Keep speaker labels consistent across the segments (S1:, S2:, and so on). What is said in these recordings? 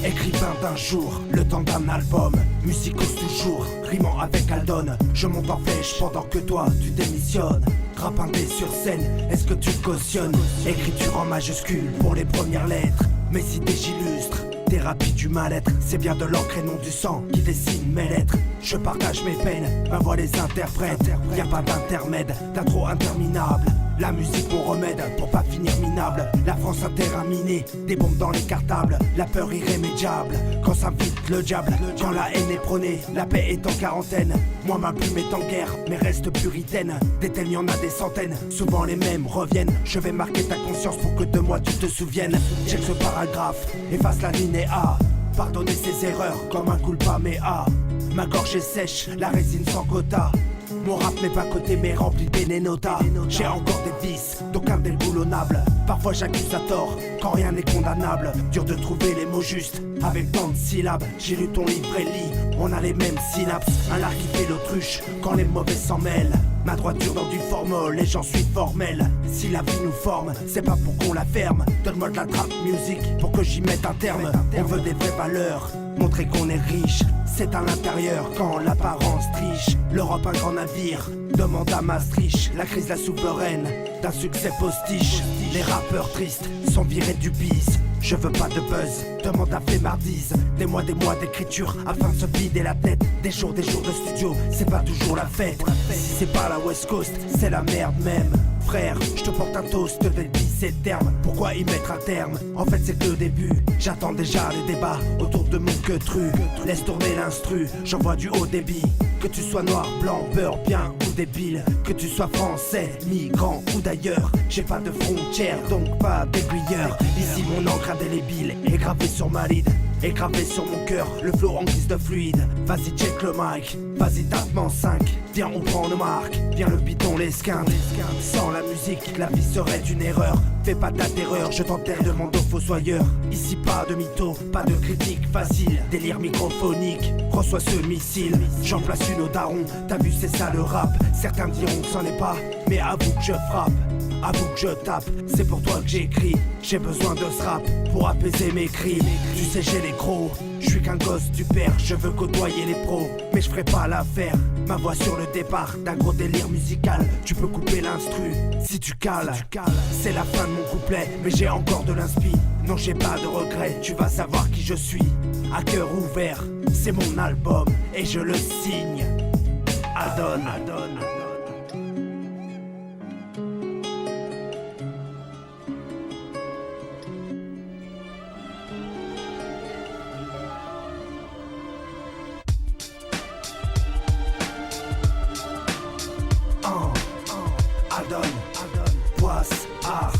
S1: Écrivain d'un jour, le temps d'un album. Musicos toujours, rimant avec Aldon. Je monte en flèche pendant que toi tu démissionnes. Rap indé sur scène, est-ce que tu cautionnes? Écriture en majuscule pour les premières lettres. Mes idées j'illustre, thérapie du mal-être. C'est bien de l'encre et non du sang qui dessine mes lettres. Je partage mes peines, ma voix les interprète. Y a pas d'intermède, d'intro interminable. La musique mon remède pour pas finir minable. La France un terrain miné, des bombes dans les cartables. La peur irrémédiable, quand s'invite le diable. Quand la haine est prônée, la paix est en quarantaine. Moi ma plume est en guerre, mais reste puritaine. Des thèmes y en a des centaines, souvent les mêmes reviennent. Je vais marquer ta conscience pour que de moi tu te souviennes. Check ce paragraphe, efface la ligne A. Pardonner ses erreurs comme un culpa mea. Ma gorge est sèche, la résine sans quota. Mon rap n'est pas coté mais rempli d'énénota. J'ai encore des vices, d'aucun déboulonnable. Parfois j'accuse à tort, quand rien n'est condamnable. Dur de trouver les mots justes, avec tant de syllabes. J'ai lu ton livre et lis, on a les mêmes synapses. Un lard qui fait l'autruche, quand les mauvais s'en mêlent. Ma droiture dans du formol et j'en suis formel. Si la vie nous forme, c'est pas pour qu'on la ferme. Donne-moi de la trap music pour que j'y mette un terme. On veut des vraies valeurs, montrer qu'on est riche. C'est à l'intérieur quand l'apparence triche. L'Europe un grand navire, demande à Maastricht. La crise la souveraine, d'un succès postiche. Les rappeurs tristes sont virés du bis. Je veux pas de buzz, demande à Fémardise. Des mois d'écriture afin de se vider la tête. Des jours de studio, c'est pas toujours la fête. Si c'est pas la West Coast, c'est la merde même. Frère, je te porte un toast des 17 termes. Pourquoi y mettre un terme? En fait c'est que le début. J'attends déjà les débats autour de mon queutru. Laisse tourner l'instru, j'envoie du haut débit. Que tu sois noir, blanc, beurre, bien ou débile. Que tu sois français, migrant ou d'ailleurs. J'ai pas de frontières, donc pas d'aiguilleur. Ici mon encre indélébile est gravée sur ma lead. Et gravé sur mon cœur, le flow en guise de fluide. Vas-y check le mic, vas-y tape-moi en 5. Viens on prend nos marques, viens le piton les skins. Sans la musique, la vie serait une erreur. Fais pas ta terreur, je t'enterre de mon dos fossoyeur. Ici pas de mytho, pas de critique facile. Délire microphonique, reçois ce missile. J'en place une au daron, t'as vu c'est ça le rap. Certains diront que c'en est pas, mais avoue que je frappe. Avoue que je tape, c'est pour toi que j'écris. J'ai besoin de ce rap pour apaiser mes cris. Tu sais j'ai les crocs, je suis qu'un gosse du père. Je veux côtoyer les pros, mais je ferai pas l'affaire. Ma voix sur le départ d'un gros délire musical. Tu peux couper l'instru si tu cales. C'est la fin de mon couplet, mais j'ai encore de l'inspi. Non j'ai pas de regrets, tu vas savoir qui je suis. À cœur ouvert, c'est mon album et je le signe. Aldon. Poisse, art.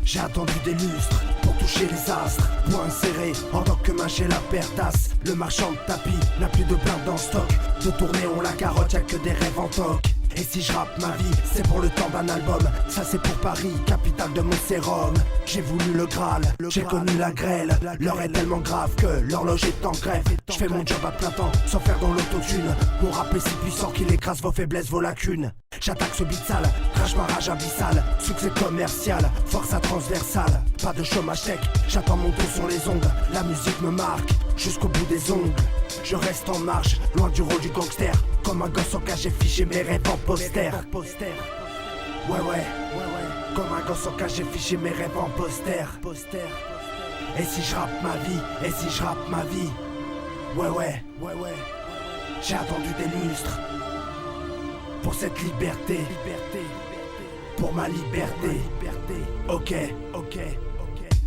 S1: J'ai attendu des lustres pour toucher les astres. Point serré, en tant que main j'ai la pertasse. Le marchand de tapis n'a plus de blinde dans stock. De tourner on la carotte, y'a que des rêves en toc. Et si je rappe ma vie, c'est pour le temps d'un album. Ça c'est pour Paris, capitale de mon sérum. J'ai voulu le Graal, j'ai connu la grêle. L'heure est tellement grave que l'horloge est en grève. Je fais mon job à plein temps, sans faire dans l'autotune. Mon rap est si puissant qu'il écrase vos faiblesses, vos lacunes. J'attaque ce beat sale, crache ma rage abyssale. Succès commercial, force à transversale. Pas de chômage tech, j'attends mon tour sur les ondes. La musique me marque, jusqu'au bout des ongles. Je reste en marche, loin du rôle du gangster. Comme un gosse en cage, j'ai fiché mes rêves en poster. Ouais. Comme un gosse en cage, j'ai fiché mes rêves en poster. Et si je rappe ma vie, Ouais. J'ai attendu des lustres pour cette liberté. Pour ma liberté. Ok.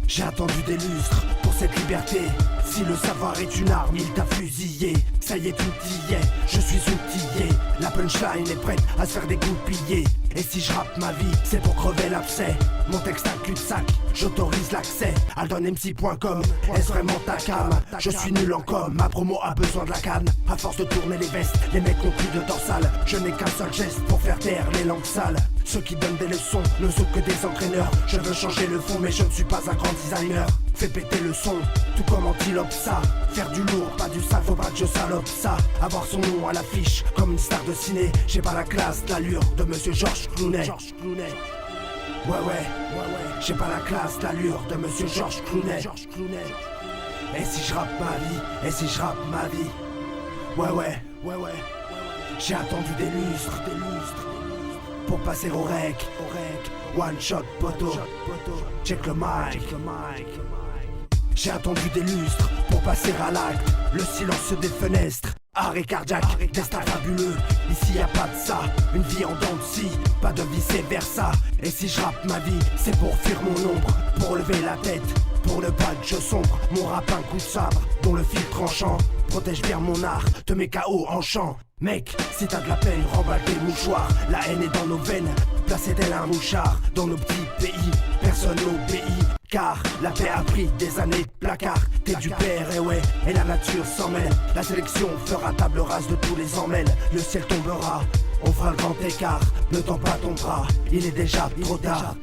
S1: J'ai attendu des lustres pour cette liberté. Si le savoir est une arme, il t'a fusillé. Ça y est, tout y est, je suis outillé. La punchline est prête à se faire dégoupiller. Et si je rappe ma vie, c'est pour crever l'abcès. Mon texte un cul-de-sac, j'autorise l'accès. AldonMC.com, est-ce vraiment ta cam? Je suis nul en com, ma promo a besoin de la canne. À force de tourner les vestes, les mecs n'ont plus de dorsale. Je n'ai qu'un seul geste pour faire taire les langues sales. Ceux qui donnent des leçons ne sont que des entraîneurs. Je veux changer le fond mais je ne suis pas un grand designer. Fais péter le son, tout comme Antilope ça. Faire du lourd, pas du sale, faut pas que je salope ça. Avoir son nom à l'affiche, comme une star de ciné. J'ai pas la classe, l'allure de Monsieur Georges Clooney. ouais, j'ai pas la classe, l'allure de Monsieur Georges Clooney. Et si je rappe ma vie, et si je rappe ma vie. Ouais, j'ai attendu des lustres, pour passer au rec, one shot poteau, check le mic. J'ai attendu des lustres pour passer à l'acte, le silence des fenêtres. Arrêt cardiaque, destin fabuleux, ici y a pas de ça, une vie en dents de scie, pas de vice versa. Et si je rappe ma vie, c'est pour fuir mon ombre, pour lever la tête, pour ne pas que je sombre. Mon rap un coup de sabre, dont le fil tranchant protège bien mon art de mes chaos en chant. Mec, si t'as de la peine, remballe tes mouchoirs. La haine est dans nos veines, placée tel un mouchard. Dans nos petits pays, personne n'obéit, car la paix a pris des années de placard. T'es du père, et ouais, et la nature s'en mêle. La sélection fera table rase de tous les emmêles. Le ciel tombera, on fera le grand écart. Ne tends pas ton bras, il est déjà trop tard.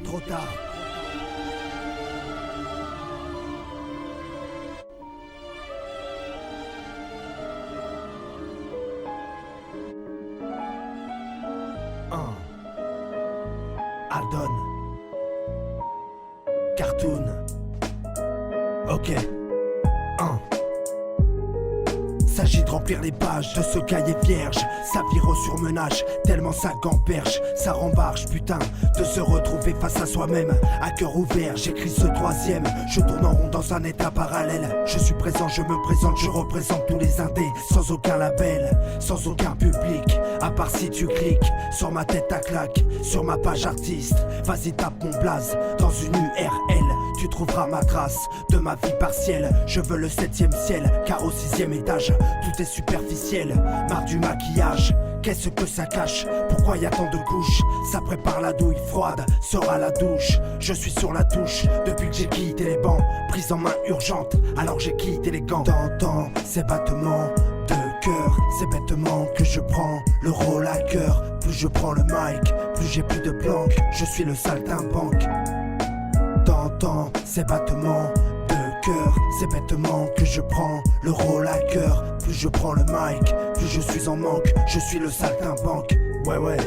S1: Aldon, Cartoon, ok, s'agit de remplir les pages de ce cahier vierge. Ça vire au surmenage, tellement ça gamberge. Ça rembarge, putain, de se retrouver face à soi-même. À cœur ouvert, j'écris ce troisième. Je tourne en rond dans un état parallèle. Je suis présent, je me présente, je représente tous les indés. Sans aucun label, sans aucun public. À part si tu cliques, sur ma tête à claque. Sur ma page artiste, vas-y tape mon blaze. Dans une URL, tu trouveras ma trace de ma vie partielle. Je veux le 7e ciel, car au 6e étage tout est superficiel, marre du maquillage. Qu'est-ce que ça cache? Pourquoi y a tant de couches? Ça prépare la douille froide, sera la douche. Je suis sur la touche, depuis que j'ai quitté les bancs. Prise en main urgente, alors j'ai quitté les gants. T'entends ces battements de cœur, c'est bêtement que je prends le rôle à cœur. Plus je prends le mic, plus j'ai plus de planques. Je suis le saltimbanque. T'entends ces battements de cœur, c'est bêtement que je prends le rôle à cœur. Plus je prends le mic, plus je suis en manque. Je suis le saltimbanque, ouais.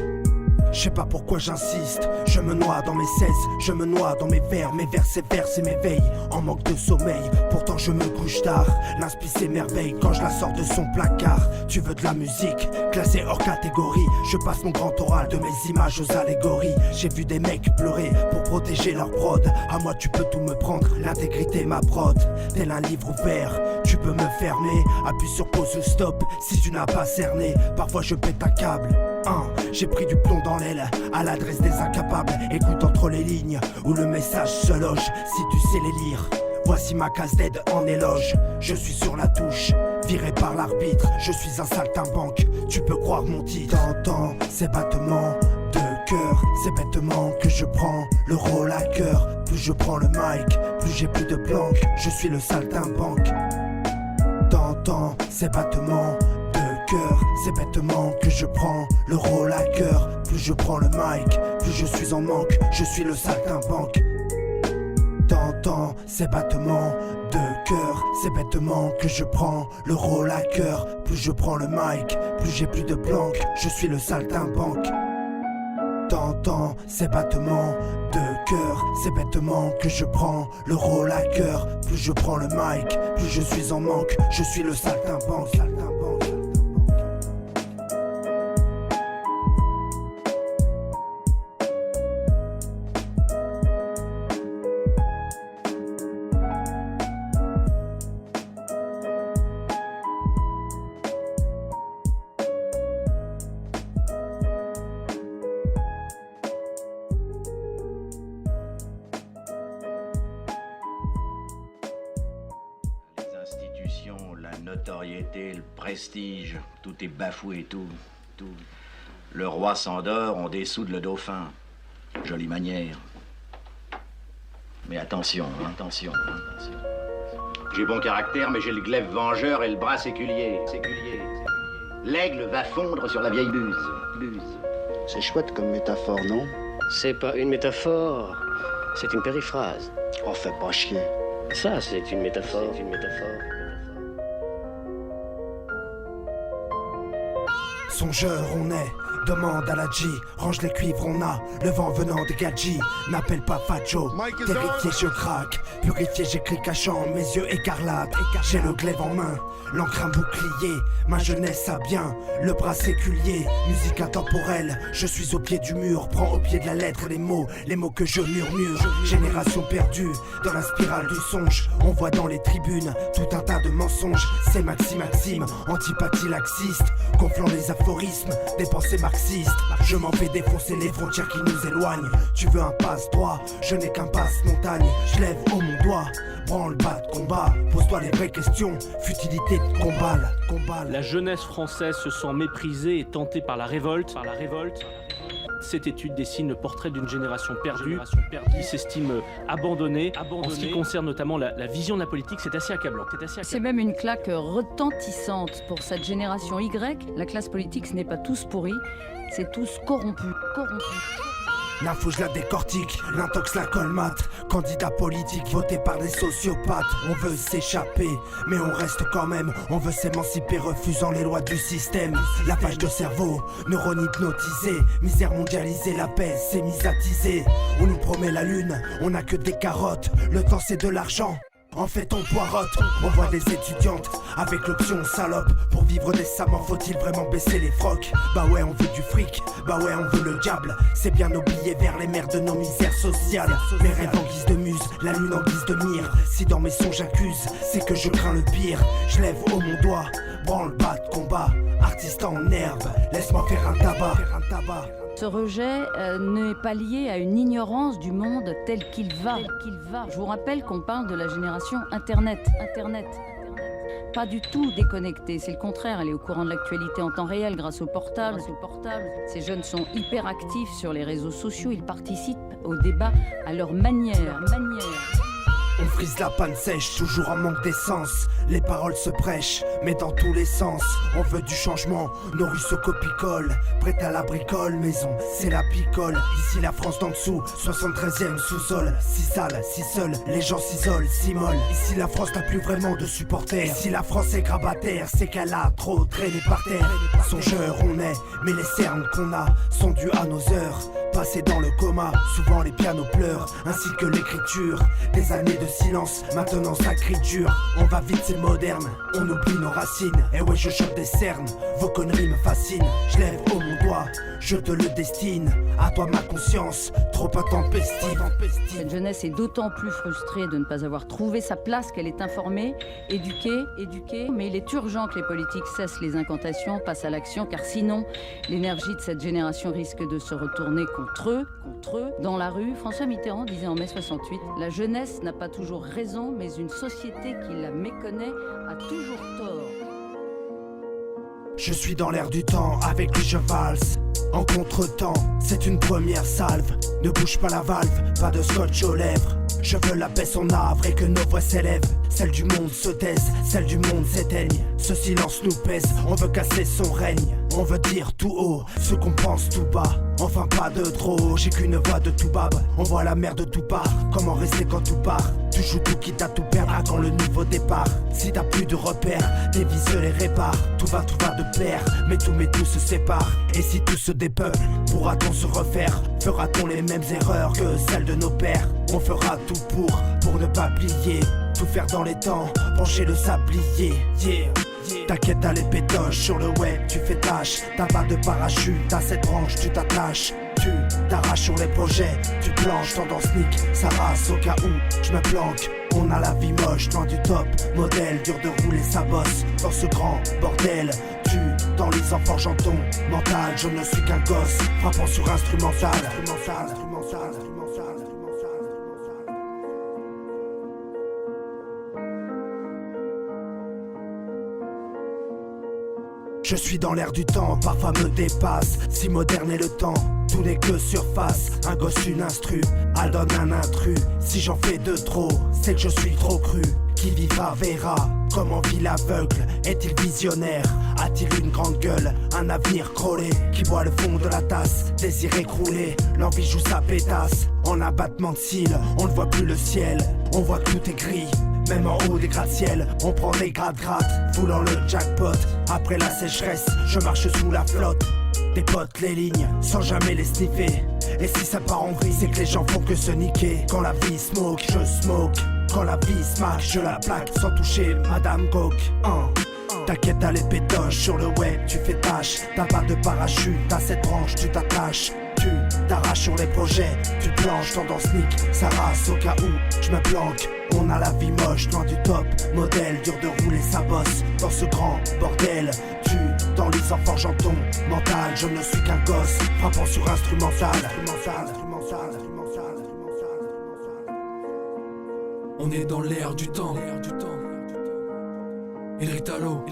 S1: Je sais pas pourquoi j'insiste, je me noie dans mes cesses, je me noie dans mes vers s'éversent et m'éveillent en manque de sommeil. Pourtant je me couche tard, l'inspi s'émerveille quand je la sors de son placard. Tu veux de la musique, classée hors catégorie. Je passe mon grand oral de mes images aux allégories. J'ai vu des mecs pleurer pour protéger leur prod. À moi tu peux tout me prendre, l'intégrité ma prod. Tel un livre ouvert, tu peux me fermer. Appuie sur pause ou stop si tu n'as pas cerné. Parfois je pète un câble. J'ai pris du plomb dans l'aile à l'adresse des incapables. Écoute entre les lignes où le message se loge. Si tu sais les lire, voici ma case d'aide en éloge. Je suis sur la touche, viré par l'arbitre. Je suis un saltimbanque, tu peux croire mon titre. T'entends ces battements de cœur, c'est bêtement que je prends le rôle à cœur. Plus je prends le mic, plus j'ai plus de planques. Je suis le saltimbanque. T'entends ces battements de cœur, c'est bêtement que je prends le rôle à cœur. Plus je prends le mic, plus je suis en manque. Je suis le saltimbanque. T'entends ces battements de cœur, c'est bêtement que je prends le rôle à cœur. Plus je prends le mic, plus j'ai plus de planques. Je suis le saltimbanque. T'entends ces battements de cœur, c'est bêtement que je prends le rôle à cœur. Plus je prends le mic, plus je suis en manque. Je suis le saltimbanque.
S2: La notoriété, le prestige, tout est bafoué, tout. Le roi s'endort, on dessoude le dauphin. Jolie manière. Mais attention. J'ai bon caractère, mais j'ai le glaive vengeur et le bras séculier. L'aigle va fondre sur la vieille buse.
S3: C'est chouette comme métaphore, non?
S4: C'est pas une métaphore, c'est une périphrase.
S3: Oh, fais pas chier.
S4: Ça, c'est une métaphore.
S1: Songeur on est, Demande à la G, range les cuivres, on a le vent venant de Gadji. N'appelle pas Facho, terrifié je craque. Purifié j'écris cachant mes yeux écarlates. J'ai le glaive en main, l'encre un bouclier. Ma jeunesse a bien le bras séculier. Musique intemporelle, je suis au pied du mur. Prends au pied de la lettre les mots que je murmure. Génération perdue dans la spirale du songe. On voit dans les tribunes tout un tas de mensonges. C'est Maxime, antipathie laxiste, gonflant les aphorismes des pensées marxistes. Je m'en vais défoncer les frontières qui nous éloignent. Tu veux un passe-droit, je n'ai qu'un passe-montagne. Je lève haut mon doigt, branle bas de combat. Pose-toi les vraies questions, futilité de combat.
S5: La jeunesse française se sent méprisée et tentée par la révolte. Cette étude dessine le portrait d'une génération perdue qui s'estime abandonnée. En ce qui concerne notamment la vision de la politique, c'est assez accablant.
S6: C'est même une claque retentissante pour cette génération Y. La classe politique, ce n'est pas tous pourris, c'est tous corrompus.
S1: L'info je la décortique, l'intox la colmate. Candidat politique voté par des sociopathes. On veut s'échapper, mais on reste quand même. On veut s'émanciper, refusant les lois du système. Lavage de cerveau, neurones hypnotisés. Misère mondialisée, la paix s'est mise à teaser. On nous promet la lune, on n'a que des carottes. Le temps c'est de l'argent, en fait on poirote. On voit des étudiantes avec l'option salope. Pour vivre décemment, faut-il vraiment baisser les frocs? Bah ouais, on veut du fric, bah ouais, on veut le diable. C'est bien nos billets vers les mers de nos misères sociales. Mes rêves en guise de muse, la lune en guise de mire. Si dans mes songes j'accuse, c'est que je crains le pire. Je lève haut mon doigt, branle bas de combat. Artiste en herbe, laisse-moi faire un tabac.
S6: Ce rejet n'est pas lié à une ignorance du monde tel qu'il va. Je vous rappelle qu'on parle de la génération Internet. Pas du tout déconnectée, c'est le contraire, elle est au courant de l'actualité en temps réel grâce au portable. Ces jeunes sont hyper actifs sur les réseaux sociaux, ils participent au débat à leur manière.
S1: On frise la panne sèche, toujours en manque d'essence. Les paroles se prêchent, mais dans tous les sens. On veut du changement, nos rues se copie-collent. Prête à la bricole, maison, c'est la picole. Ici la France d'en dessous, 73e sous-sol. Si sale, si seul, les gens s'isolent, s'immolent. Ici la France n'a plus vraiment de supporters. Si la France est grabataire, c'est qu'elle a trop traîné par terre. Songeurs on est, mais les cernes qu'on a sont dues à nos heures passées dans le coma. Souvent les pianos pleurent, ainsi que l'écriture. Des années de silence, maintenant ça crie dur. On va vite, c'est moderne, on oublie nos racines. Et ouais, je chope des cernes, vos conneries me fascinent. Je lève haut mon doigt, je te le destine. À toi ma conscience, trop intempestive.
S6: Cette jeunesse est d'autant plus frustrée de ne pas avoir trouvé sa place qu'elle est informée, éduquée. Mais il est urgent que les politiques cessent les incantations, passent à l'action, car sinon, l'énergie de cette génération risque de se retourner contre eux. Dans la rue, François Mitterrand disait en mai 68, la jeunesse n'a pas toujours raison, mais une société qui la méconnaît a toujours tort.
S1: Je suis dans l'air du temps, avec lui je valse. En contretemps, c'est une première salve. Ne bouge pas la valve, pas de scotch aux lèvres. Je veux la paix son havre et que nos voix s'élèvent. Celle du monde se taise, celle du monde s'éteigne. Ce silence nous pèse, on veut casser son règne. On veut dire tout haut, ce qu'on pense tout bas. Enfin pas de trop, j'ai qu'une voix de tout bab. On voit la mer de tout part, comment rester quand tout part. Tu joues tout quitte à tout perdre quand le nouveau départ. Si t'as plus de repères, tes vies se les réparent. Tout va de pair, mais tout se sépare. Et si tout se dépeuple, pourra-t-on se refaire? Fera-t-on les mêmes erreurs que celles de nos pères? On fera tout pour ne pas plier. Tout faire dans les temps, pencher le sablier. T'inquiète, t'as les pétoches sur le web, tu fais tâche. T'as pas de parachute, t'as cette branche, tu t'attaches. Tu t'arraches sur les projets, tu planches, tendance sneak, ça race au cas où je me planque. On a la vie moche, loin du top modèle, dur de rouler sa bosse dans ce grand bordel. Tu t'enlises en forgeant ton mental, je ne suis qu'un gosse, frappant sur instrumental. Je suis dans l'air du temps, parfois me dépasse. Si moderne est le temps, tout n'est que surface. Un gosse, une instru, elle donne un intrus. Si j'en fais de trop, c'est que je suis trop cru. Qui vivra verra, comment vit l'aveugle. Est-il visionnaire? A-t-il une grande gueule? Un avenir crôlé, qui boit le fond de la tasse. Désir écroulé, l'envie joue sa pétasse. En abattement de cils, on ne voit plus le ciel. On voit que tout est gris. Même en haut des gratte-ciel, on prend des gratte-gratte, voulant le jackpot. Après la sécheresse, je marche sous la flotte. Des potes les lignes, sans jamais les sniffer. Et si ça part en vrille, c'est que les gens font que se niquer. Quand la vie smoke, je smoke. Quand la vie smack, je la plaque sans toucher Madame Coke. T'inquiète, t'as les pétoches sur le web, tu fais tâche. T'as pas de parachute, t'as cette branche, tu t'attaches. Tu t'arraches sur les projets, tu planches, tendance sneak, ça race au cas où je me planque. On a la vie moche, loin du top modèle, dur de rouler sa bosse dans ce grand bordel. Tu t'enlises en forgeant ton mental, je ne suis qu'un gosse, frappant sur instrumental.
S7: On est dans l'air du temps. Il Ritalo.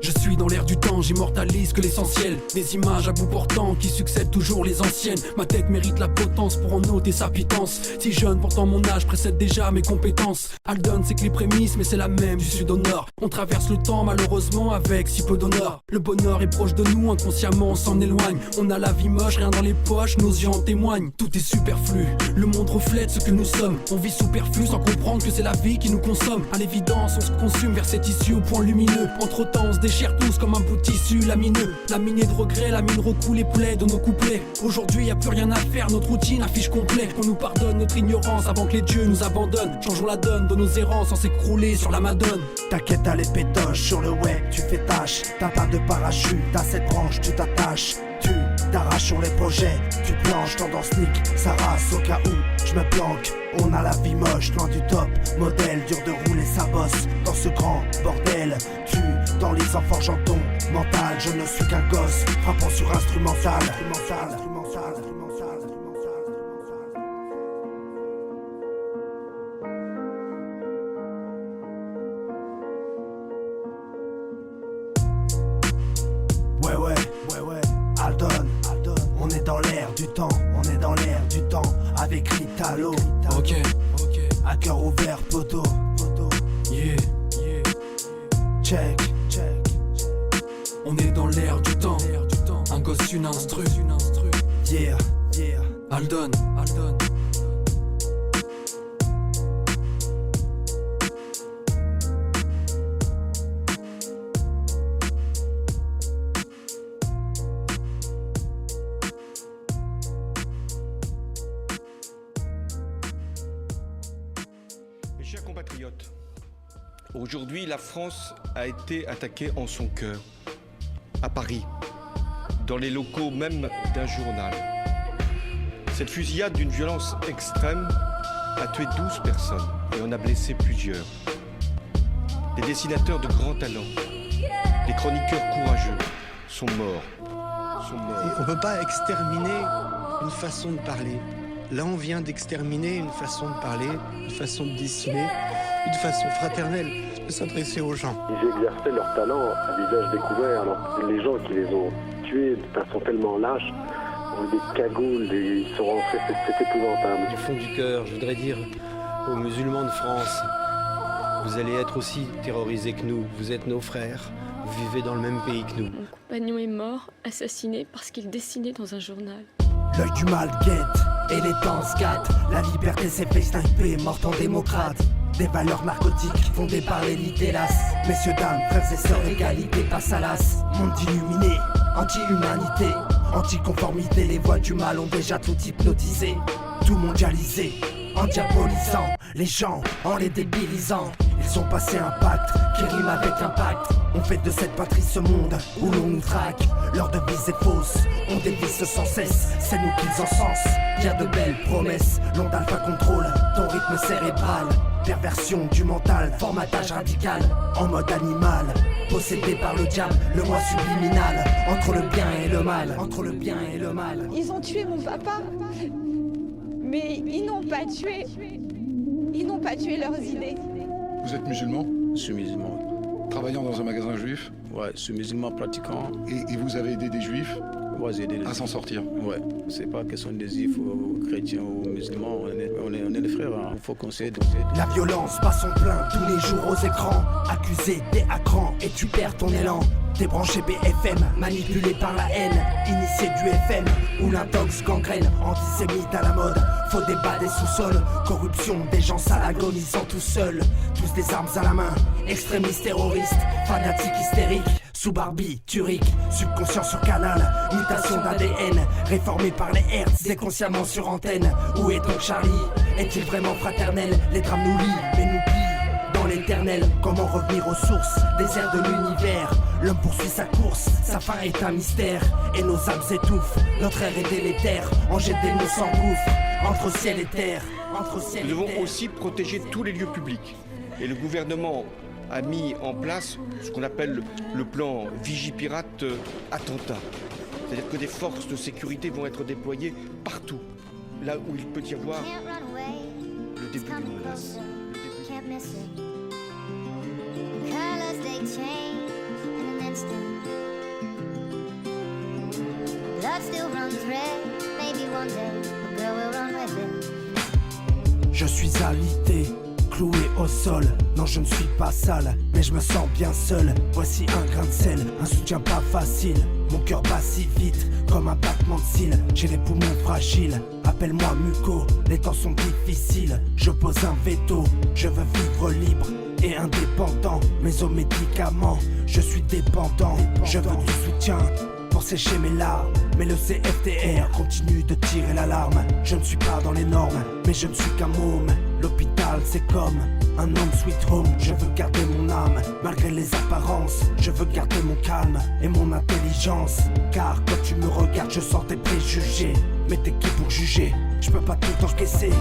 S7: Je suis dans l'air du temps, j'immortalise que l'essentiel. Des images à bout portant qui succèdent toujours les anciennes. Ma tête mérite la potence pour en ôter sa pitance. Si jeune, pourtant mon âge précède déjà mes compétences. Aldon, c'est que les prémices, mais c'est la même du sud au nord. On traverse le temps malheureusement avec si peu d'honneur. Le bonheur est proche de nous, inconsciemment on s'en éloigne. On a la vie moche, rien dans les poches, nos yeux en témoignent. Tout est superflu, le monde reflète ce que nous sommes. On vit superflu sans comprendre que c'est la vie qui nous consomme. À l'évidence, on se consume vers cet issue au point lumineux. Entre temps, on se déchire tous comme un bout de tissu lamineux. Laminé de regrets, la mine recoule les plaies de nos couplets. Aujourd'hui y a plus rien à faire, notre routine affiche complet. On nous pardonne notre ignorance avant que les dieux nous abandonnent. Changeons la donne de nos errances sans s'écrouler sur la Madone.
S1: T'inquiète, t'as les pétoches sur le web, tu fais tâche. T'as pas de parachute, t'as cette branche, tu t'attaches. Tu t'arraches sur les projets, tu planches, tendance sneak, ça race au cas où je me planque. On a la vie moche, loin du top modèle, dur de rouler sa bosse dans ce grand bordel. Tu t'enlises en forgeant ton mental, je ne suis qu'un gosse, frappant sur instrumental. Ouais, Aldon, on est dans l'air du temps, avec Ritalo.
S7: Ok.
S1: À cœur ouvert, poteau.
S7: Yeah.
S1: Check.
S7: On est dans l'air du temps. Un gosse, une instru.
S1: Yeah.
S7: Aldon.
S8: Mes chers compatriotes, aujourd'hui la France a été attaquée en son cœur, à Paris, dans les locaux même d'un journal. Cette fusillade d'une violence extrême a tué 12 personnes et en a blessé plusieurs. Des dessinateurs de grand talent, des chroniqueurs courageux sont morts.
S9: On ne peut pas exterminer une façon de parler. Là, on vient d'exterminer une façon de parler, une façon de dessiner, une façon fraternelle de s'adresser aux gens.
S10: Ils exerçaient leur talent à visage découvert, alors que les gens qui les ont tués de façon tellement lâche ont des cagoules, ils sont rentrés, c'est épouvantable.
S11: Du fond du cœur, je voudrais dire aux musulmans de France, vous allez être aussi terrorisés que nous, vous êtes nos frères, vous vivez dans le même pays que nous.
S12: Mon compagnon est mort, assassiné parce qu'il dessinait dans un journal.
S1: L'œil du mal guette et les temps se gâtent. La liberté s'est fait sniper, morte en démocrate. Des valeurs narcotiques fondées par l'élite, hélas. Messieurs, dames, frères et sœurs, égalité passe à l'as. Monde illuminé, anti-humanité, anti-conformité. Les voix du mal ont déjà tout hypnotisé, tout mondialisé, en diabolisant les gens, en les débilisant. Ils ont passé un pacte qui rime avec impact. On fait de cette patrie ce monde où l'on nous traque. Leur devise est fausse, on dévisse sans cesse. C'est nous qu'ils encensent, bien de belles promesses. L'onde alpha contrôle ton rythme cérébral. Perversion du mental, formatage radical. En mode animal, possédé par le diable. Le moi subliminal, entre le bien et le mal. Entre le bien et le mal.
S13: Ils ont tué mon papa, mais ils n'ont pas tué. Ils n'ont pas tué leurs idées.
S14: Vous êtes musulman ?
S15: Je suis musulman.
S14: Travaillant dans un magasin juif ?
S15: Ouais, je suis musulman pratiquant.
S14: Et vous avez aidé des juifs ?
S15: Ouais, j'ai aidé des
S14: à s'en sortir ?
S15: Ouais, c'est pas question des juifs ou chrétiens ou musulmans, on est les frères, il faut qu'on s'aide.
S1: La violence passe son plein tous les jours aux écrans. Accusé, t'es à cran et tu perds ton élan. Débranché BFM, manipulé par la haine. Initié du FM, où l'intox gangrène. Antisémite à la mode, faux débat des sous-sols. Corruption, des gens sales agonisant tout seuls. Tous des armes à la main, extrémistes terroristes, fanatiques hystériques. sous barbiturique, subconscient sur canal, mutation d'ADN, réformé par les hertz, déconsciemment sur antenne. Où est donc Charlie? Est-il vraiment fraternel? Les drames nous lient, mais nous plient dans l'éternel. Comment revenir aux sources, désert de l'univers? L'homme poursuit sa course, sa fin est un mystère. Et nos âmes s'étouffent, notre air est délétère. En jet des mots s'engouffrent, entre ciel et terre.
S8: Nous devons aussi protéger tous les lieux publics. Et le gouvernement a mis en place ce qu'on appelle le plan Vigipirate attentat. C'est-à-dire que des forces de sécurité vont être déployées partout, là où il peut y avoir le début d'une menace.
S1: Je suis alité, cloué au sol. Non, je ne suis pas sale, mais je me sens bien seul. Voici un grain de sel, un soutien pas facile. Mon cœur bat si vite, comme un battement de cils. J'ai les poumons fragiles, appelle-moi Muco. Les temps sont difficiles, je pose un veto. Je veux vivre libre et indépendant. Mais aux médicaments, je suis dépendant. Je veux du soutien pour sécher mes larmes. Mais le CFTR continue de tirer l'alarme. Je ne suis pas dans les normes, mais je ne suis qu'un môme. L'hôpital c'est comme un home sweet home. Je veux garder mon âme, malgré les apparences. Je veux garder mon calme et mon intelligence. Car quand tu me regardes, je sens tes préjugés. Mais t'es qui pour juger? Je peux pas tout encaisser.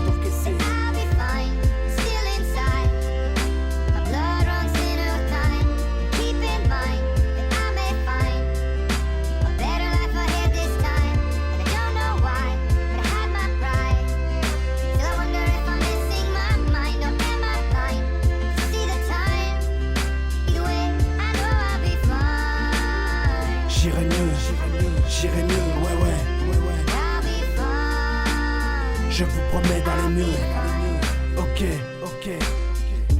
S1: J'irai mieux, ouais. Je vous promets d'aller mieux. Ok.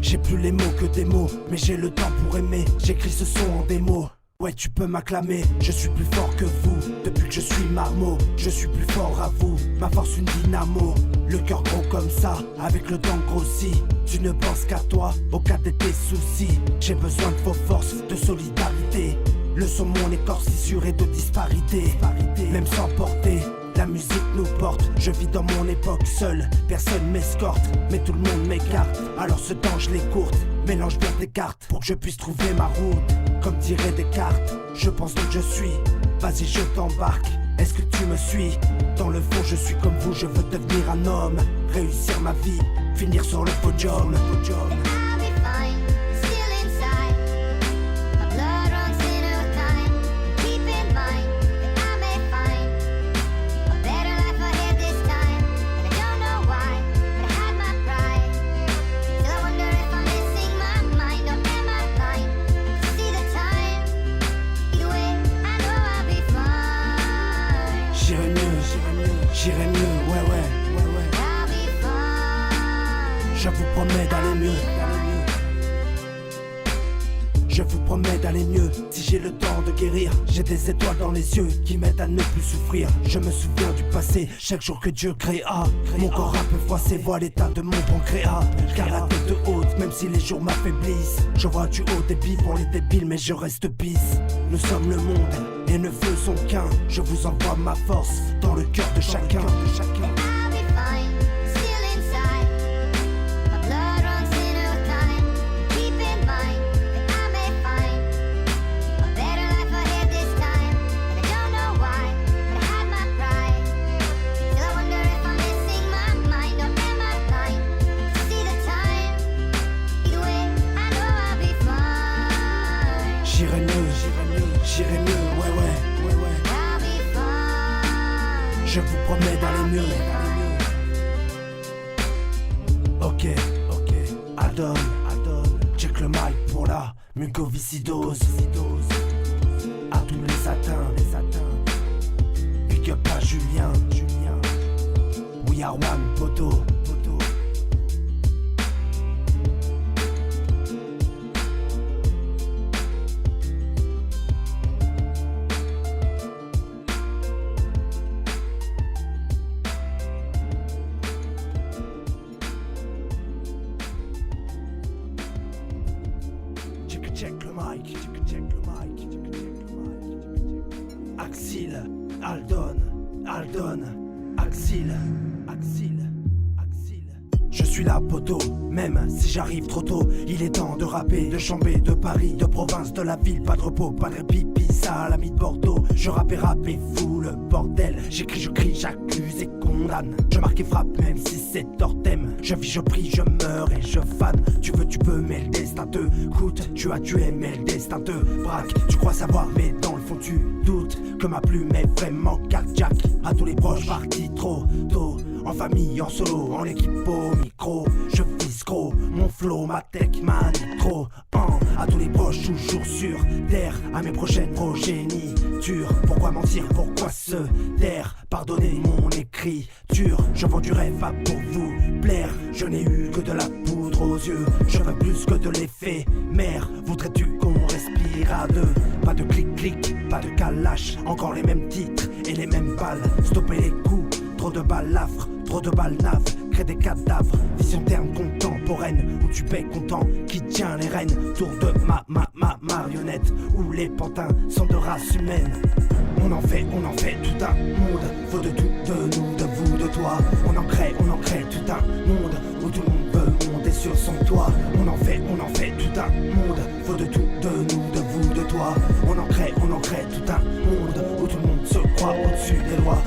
S1: J'ai plus les mots que des mots, mais j'ai le temps pour aimer. J'écris ce son en démo. Ouais, tu peux m'acclamer, je suis plus fort que vous. Depuis que je suis marmot, je suis plus fort à vous. Ma force une dynamo, le cœur gros comme ça, avec le temps grossi. Tu ne penses qu'à toi, au cas de tes soucis. J'ai besoin de vos forces, de solidarité. Le son mon écorce fissuré de disparité. Même sans porter, la musique nous porte. Je vis dans mon époque seul, personne m'escorte. Mais tout le monde m'écarte, alors ce temps je l'écourte. Mélange bien tes cartes pour que je puisse trouver ma route. Comme tirer des cartes, je pense donc je suis. Vas-y je t'embarque, est-ce que tu me suis? Dans le fond je suis comme vous, je veux devenir un homme. Réussir ma vie, finir sur le podium. J'irai mieux, ouais. Je vous promets d'aller mieux. Je vous promets d'aller mieux. Si j'ai le temps de guérir, j'ai des étoiles dans les yeux qui m'aident à ne plus souffrir. Je me souviens du passé, chaque jour que Dieu créa. Mon corps un peu froissé voit l'état de mon pancréas. Car la tête haute, même si les jours m'affaiblissent. Je vois du haut débit pour les débiles, mais je reste pisse. Nous sommes le monde et ne faisons qu'un. Je vous envoie ma force dans le cœur de chacun. J'irai mieux, ouais. Je vous promets d'aller mieux. Ok. Adon, check le mic pour la mucoviscidose. À tous les satins. Big up à Julien. We are one, poto. Check le mic. Axil, Aldon, Axil. Je suis là poteau, même si j'arrive trop tôt. Il est temps de rapper, de Chambé, de Paris, de province, de la ville. Pas de repos, pas de répit, ça l'ami de Bordeaux. Je rappe et rappe et fous le bordel. J'écris, je crie, j'accuse et condamne. Je marque et frappe même si c'est tortem. Je vis, je prie, je meurs et je fane. Tu veux, tu peux, mais le destin te coûte. Tu as tué, mais le destin te braque. Tu crois savoir, mais dans le fond tu doutes que ma plume est vraiment cardiaque. À tous les proches partis trop tôt. En famille, en solo, en équipe au micro. Je vise gros, mon flow, ma tech, ma nitro. À tous les proches, toujours sur terre. À mes prochaines progénitures. Pourquoi mentir, pourquoi se taire? Pardonnez mon écriture. Je vends du rêve à pour vous plaire. Je n'ai eu que de la poudre aux yeux. Je veux plus que de l'éphémère. Voudrais-tu qu'on respire à deux? Pas de clic-clic, pas de calache. Encore les mêmes titres et les mêmes balles. Stopper les coups. Trop de balafres, trop de balles naves, crée des cadavres, vision terme contemporaine, où tu paies content, qui tient les rênes, tour de ma marionnette, où les pantins sont de race humaine. On en fait tout un monde, faut de tout, de nous, de vous, de toi. On en crée tout un monde, où tout le monde veut monter sur son toit. On en fait tout un monde, faut de tout, de nous, de vous, de toi. On en crée tout un monde, où tout le monde se croit au-dessus des lois.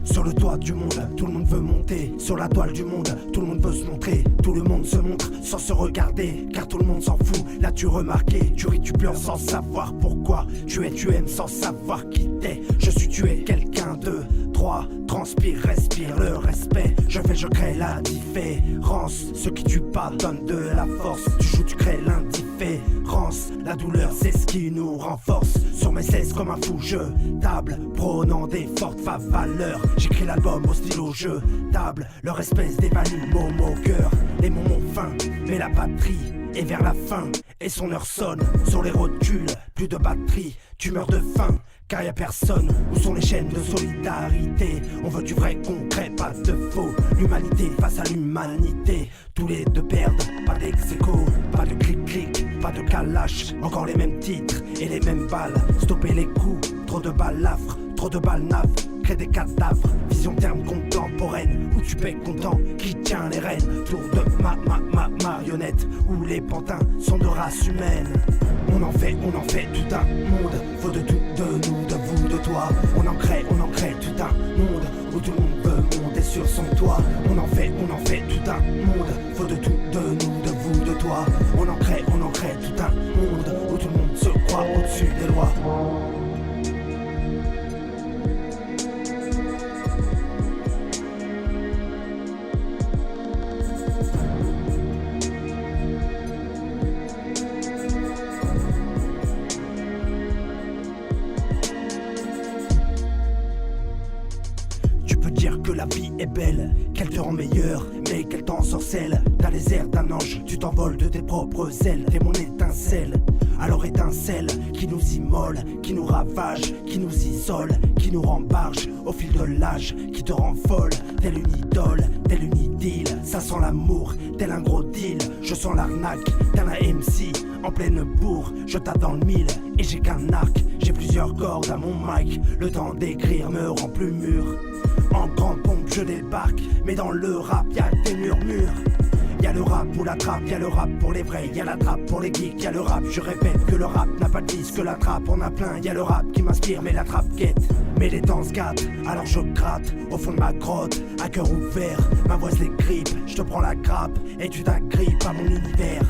S1: Sur le toit du monde, tout le monde veut monter. Sur la toile du monde, tout le monde veut se montrer. Tout le monde se montre sans se regarder, car tout le monde s'en fout. L'as-tu remarqué? Tu ris, tu pleures sans savoir pourquoi. Tu aimes sans savoir qui t'es. Je suis tué, quelqu'un de droit. Transpire, respire le respect. Je crée la différence. Ce qui tue pas donne de la force. Tu joues, tu crées l'indifférence. La douleur, c'est ce qui nous renforce. Sur mes 16 comme un fou, je table, prônant des fortes valeurs. J'écris l'album au stylo, je table. Leur espèce d'évalue, mot au cœur. Les mots m'ont faim, mais la batterie est vers la fin. Et son heure sonne, sur les rotules, plus de batterie. Tu meurs de faim, car y a personne. Où sont les chaînes de solidarité? On veut du vrai concret, pas de faux. L'humanité face à l'humanité. Tous les deux perdent, pas d'ex-écho. Pas de clic-clic, pas de calache. Encore les mêmes titres et les mêmes balles. Stopper les coups, trop de balafres, trop de balles naves. Crée des cadavres, vision terme contemporaine. Où tu paies content, qui tient les rênes. Tour de ma marionnette, où les pantins sont de race humaine. On en fait tout un monde. Faut de tout, de nous, de vous, de toi. On en crée tout un monde, où tout le monde veut monter sur son toit. On en fait tout un monde. Faut de tout, de nous, de vous, de toi. On en crée tout un monde, où tout le monde se croit au-dessus des lois. Que la vie est belle, qu'elle te rend meilleure, mais qu'elle t'ensorcelle. T'as les airs d'un ange, tu t'envoles de tes propres ailes. T'es mon étincelle, alors étincelle qui nous immole, qui nous ravage, qui nous isole, qui nous rembarge au fil de l'âge, qui te rend folle. Telle une idole, telle une idylle, ça sent l'amour, tel un gros deal. Je sens l'arnaque, tel un MC en pleine bourre. Je tape dans le mille et j'ai qu'un arc. J'ai plusieurs cordes à mon mic, le temps d'écrire me rend plus mûr. En grande pompe je débarque, mais dans le rap y'a des murmures. Y'a le rap pour la trappe, y'a le rap pour les vrais, y'a la trappe pour les geeks, y'a le rap, je répète que le rap n'a pas de disque, que la trappe en a plein, y'a le rap qui m'inspire mais la trappe quête. Mais les temps se gâtent, alors je gratte au fond de ma grotte, à cœur ouvert, ma voix se les grippe, je te prends la grappe et tu t'agrippes à mon univers.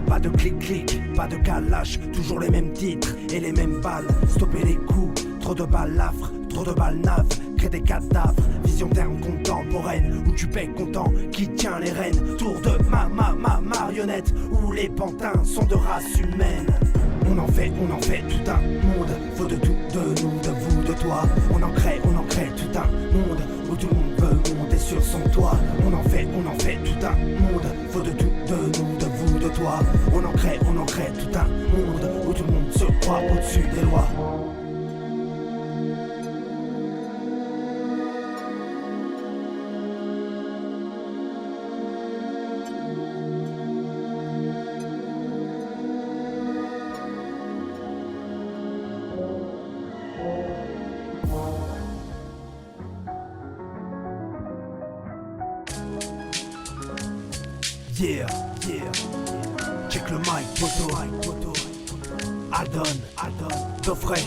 S1: Pas de clic-clic, pas de calache, toujours les mêmes titres et les mêmes balles. Stopper les coups, trop de balafres, trop de balles naves, crée des cadavres, vision terme contemporaine, où tu paies content, qui tient les rênes. Tour de ma marionnette, où les pantins sont de race humaine. On en fait tout un monde, faut de tout, de nous, de vous, de toi. On en crée tout un monde, où tout le monde veut monter sur son toit. On en fait tout un monde, faut de tout, de nous, de vous, de de toi. On en crée tout un monde où tout le monde se croit au-dessus des lois. Yeah, yeah. Check le mic, photo. Aldon, Doffray.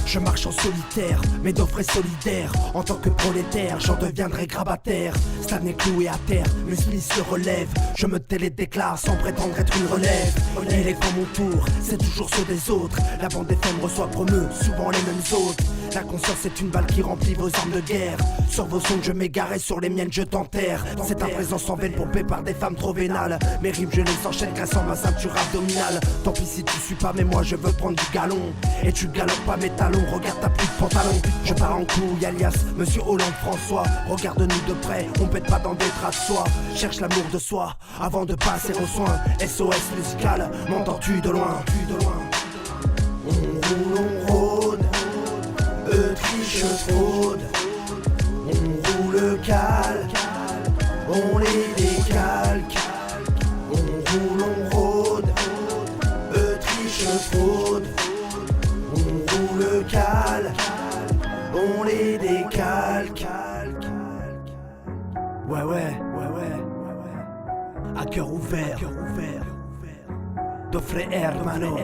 S1: Je marche en solitaire, mais Doffray solidaire. En tant que prolétaire, j'en deviendrai grabataire. Stan est cloué à terre, mais Smith se relève. Je me télédéclare sans prétendre être une relève. Il est quand mon tour, c'est toujours ceux des autres. La bande FM reçoit promeut, souvent les mêmes autres. La conscience est une balle qui remplit vos armes de guerre. Sur vos sondes je m'égarais, sur les miennes je t'enterre. C'est un présent sans veine pompé par des femmes trop vénales. Mes rimes je les enchaîne grâce en ma ceinture abdominale. Tant pis si tu suis pas mais moi je veux prendre du galon. Et tu galopes pas mes talons, regarde ta plus de pantalon. Je pars en couille alias Monsieur Hollande François. Regarde-nous de près, on pète pas dans des draps de soie. Cherche l'amour de soi avant de passer aux soins. SOS musical, m'entends-tu de loin? On roule, on rôde. Eux trichent, fraude. On roule calque, on les décalque. On roule, on rôde. Eux trichent, fraude. On roule calque, on les décalque. Ouais. À cœur ouvert. Doffray hermano.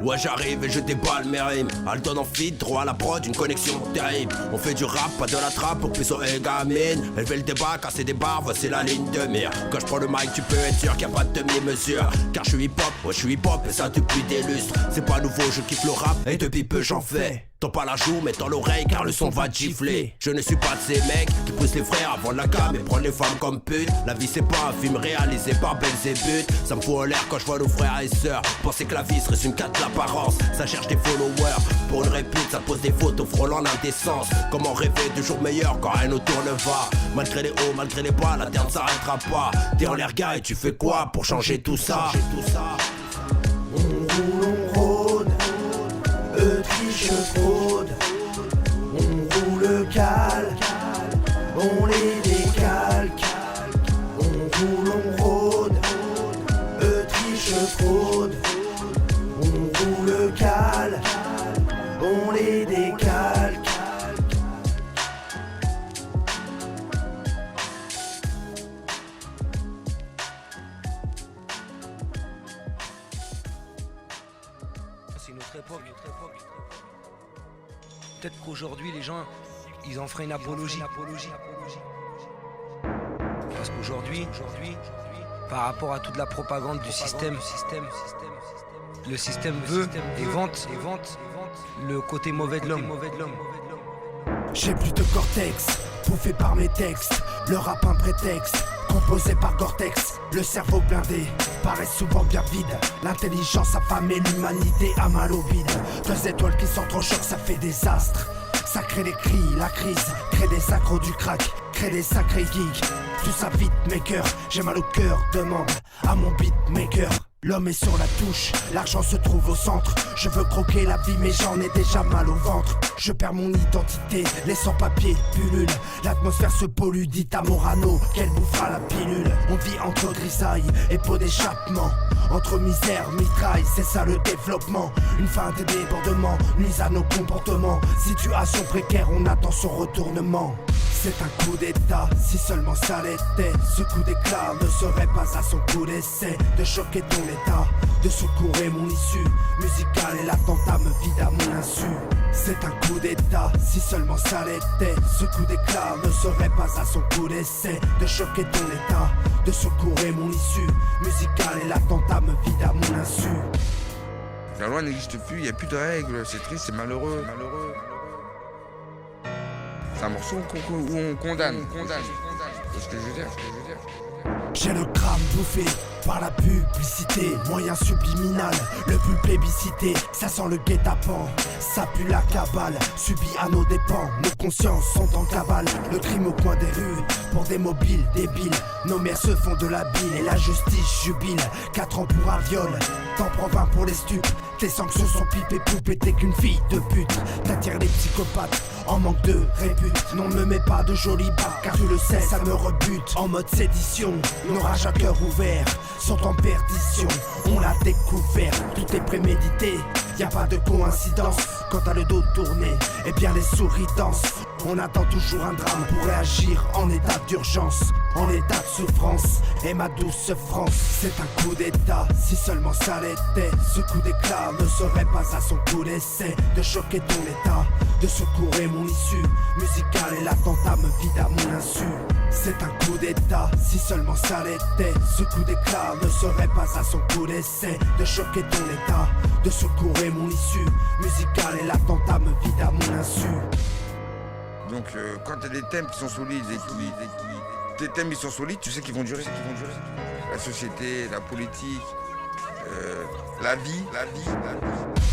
S16: Ouais j'arrive et je déballe mes rimes. Aldon en feed, droit à la prod, une connexion terrible. On fait du rap, pas de la trappe pour puceau et gamine. Élever le débat, casser des barres, voici la ligne de mire. Quand je prends le mic tu peux être sûr qu'il n'y a pas de demi-mesure. Car je suis hip-hop, ouais je suis hip-hop et ça depuis des lustres. C'est pas nouveau, je kiffe le rap et depuis peu j'en fais. Tends pas la joue, mais dans l'oreille car le son va gifler. Je ne suis pas de ces mecs qui poussent les frères avant la cam et prennent les femmes comme pute. La vie c'est pas un film réalisé par Belzébuth. Ça me fout en l'air quand je vois nos frères et sœurs penser que la vie serait une carte d'apparence. Ça cherche des followers pour une répute, ça pose des photos frôlant l'indécence. Comment rêver de jours meilleurs quand rien autour ne va? Malgré les hauts, malgré les bas, la terre ne s'arrêtera pas. T'es en l'air gars et tu fais quoi pour changer tout ça?
S1: On roule, on rôde. Eux trichent, fraude. On roule calque, on les décalque. On roule, on rôde. Eux trichent, fraude. On roule calque, on les décalque.
S17: C'est une autre époque. Peut-être qu'aujourd'hui les gens ils en feraient une apologie. Parce qu'aujourd'hui, par rapport à toute la propagande du système, le système veut et vante le côté mauvais de l'homme.
S1: J'ai plus de cortex, bouffé par mes textes. Le rap un prétexte, composé par Cortex. Le cerveau blindé, paraît souvent bien vide. L'intelligence affamée, l'humanité a mal au bide. 2 étoiles qui s'entrent au choc, ça fait des astres. Ça crée les cris, la crise, crée des accros du crack, crée des sacrés geeks. Tout ça vite maker, j'ai mal au cœur, demande à mon beatmaker. L'homme est sur la touche, l'argent se trouve au centre. Je veux croquer la vie mais j'en ai déjà mal au ventre. Je perds mon identité, les sans-papiers pullulent. L'atmosphère se pollue, dit à Morano qu'elle bouffera la pilule. On vit entre grisailles et pots d'échappement. Entre misère, mitraille, c'est ça le développement. Une fin de débordement, nuise à nos comportements. Situation précaire, on attend son retournement. C'est un coup d'état, si seulement ça l'était. Ce coup d'éclat ne serait pas à son coup d'essai de choquer ton état, de secourir mon issue musicale et l'attentat me vide à mon insu. C'est un coup d'état, si seulement ça l'était. Ce coup d'éclat ne serait pas à son coup d'essai de choquer ton état, de secourir mon issue musicale et l'attentat me vide à mon insu.
S18: La loi n'existe plus, il n'y a plus de règles, c'est triste, c'est malheureux. C'est un morceau où on condamne. C'est ce que je veux dire.
S1: J'ai le crâne bouffé par la publicité, moyen subliminal, le plus plébiscité, ça sent le guet-apens, ça pue la cabale, subi à nos dépens, nos consciences sont en cavale, le crime au coin des rues, pour des mobiles débiles, nos mères se font de la bile et la justice jubile, 4 ans pour un viol, t'en prends 20 pour les stupes, tes sanctions sont pipées poupées, t'es qu'une fille de pute, t'attires les psychopathes, en manque de répute, non me mets pas de jolies barres, car tu le sais, ça me rebute, en mode sédition, nos rages à cœur ouvert, sont en perdition, on l'a découvert, tout est prémédité, y a pas de coïncidence, quand t'as le dos tourné, eh bien les souris dansent, on attend toujours un drame pour réagir en état d'urgence, en état de souffrance, et ma douce France, c'est un coup d'état, si seulement ça l'était, ce coup d'éclat ne serait pas à son coup d'essai, de choquer ton état, de secourir mon issue musicale et l'attentat me vide à mon insu. C'est un coup d'état, si seulement ça l'était, ce coup d'éclat ne serait pas à son coup d'essai, de choquer ton état, de secourir mon issue musicale et l'attentat me vide à mon insu.
S18: Donc quand t'as des thèmes qui sont solides et tes thèmes ils sont solides, tu sais qu'ils vont durer. La société, la politique, la vie.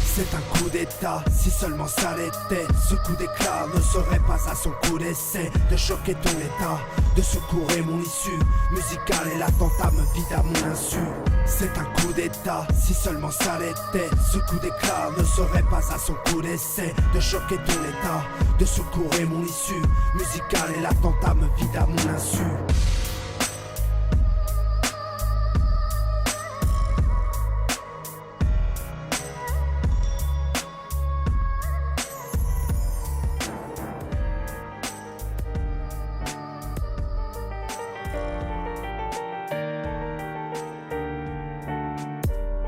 S1: C'est un coup d'état, si seulement ça l'était, ce coup d'éclat ne serait pas à son coup d'essai, de choquer ton état, de secourir mon issue musicale et l'attentat me vide à mon insu. C'est un coup d'état, si seulement ça l'était, ce coup d'éclat ne serait pas à son coup d'essai, de choquer ton état, de secourir mon issue musicale et l'attentat me vide à mon insu.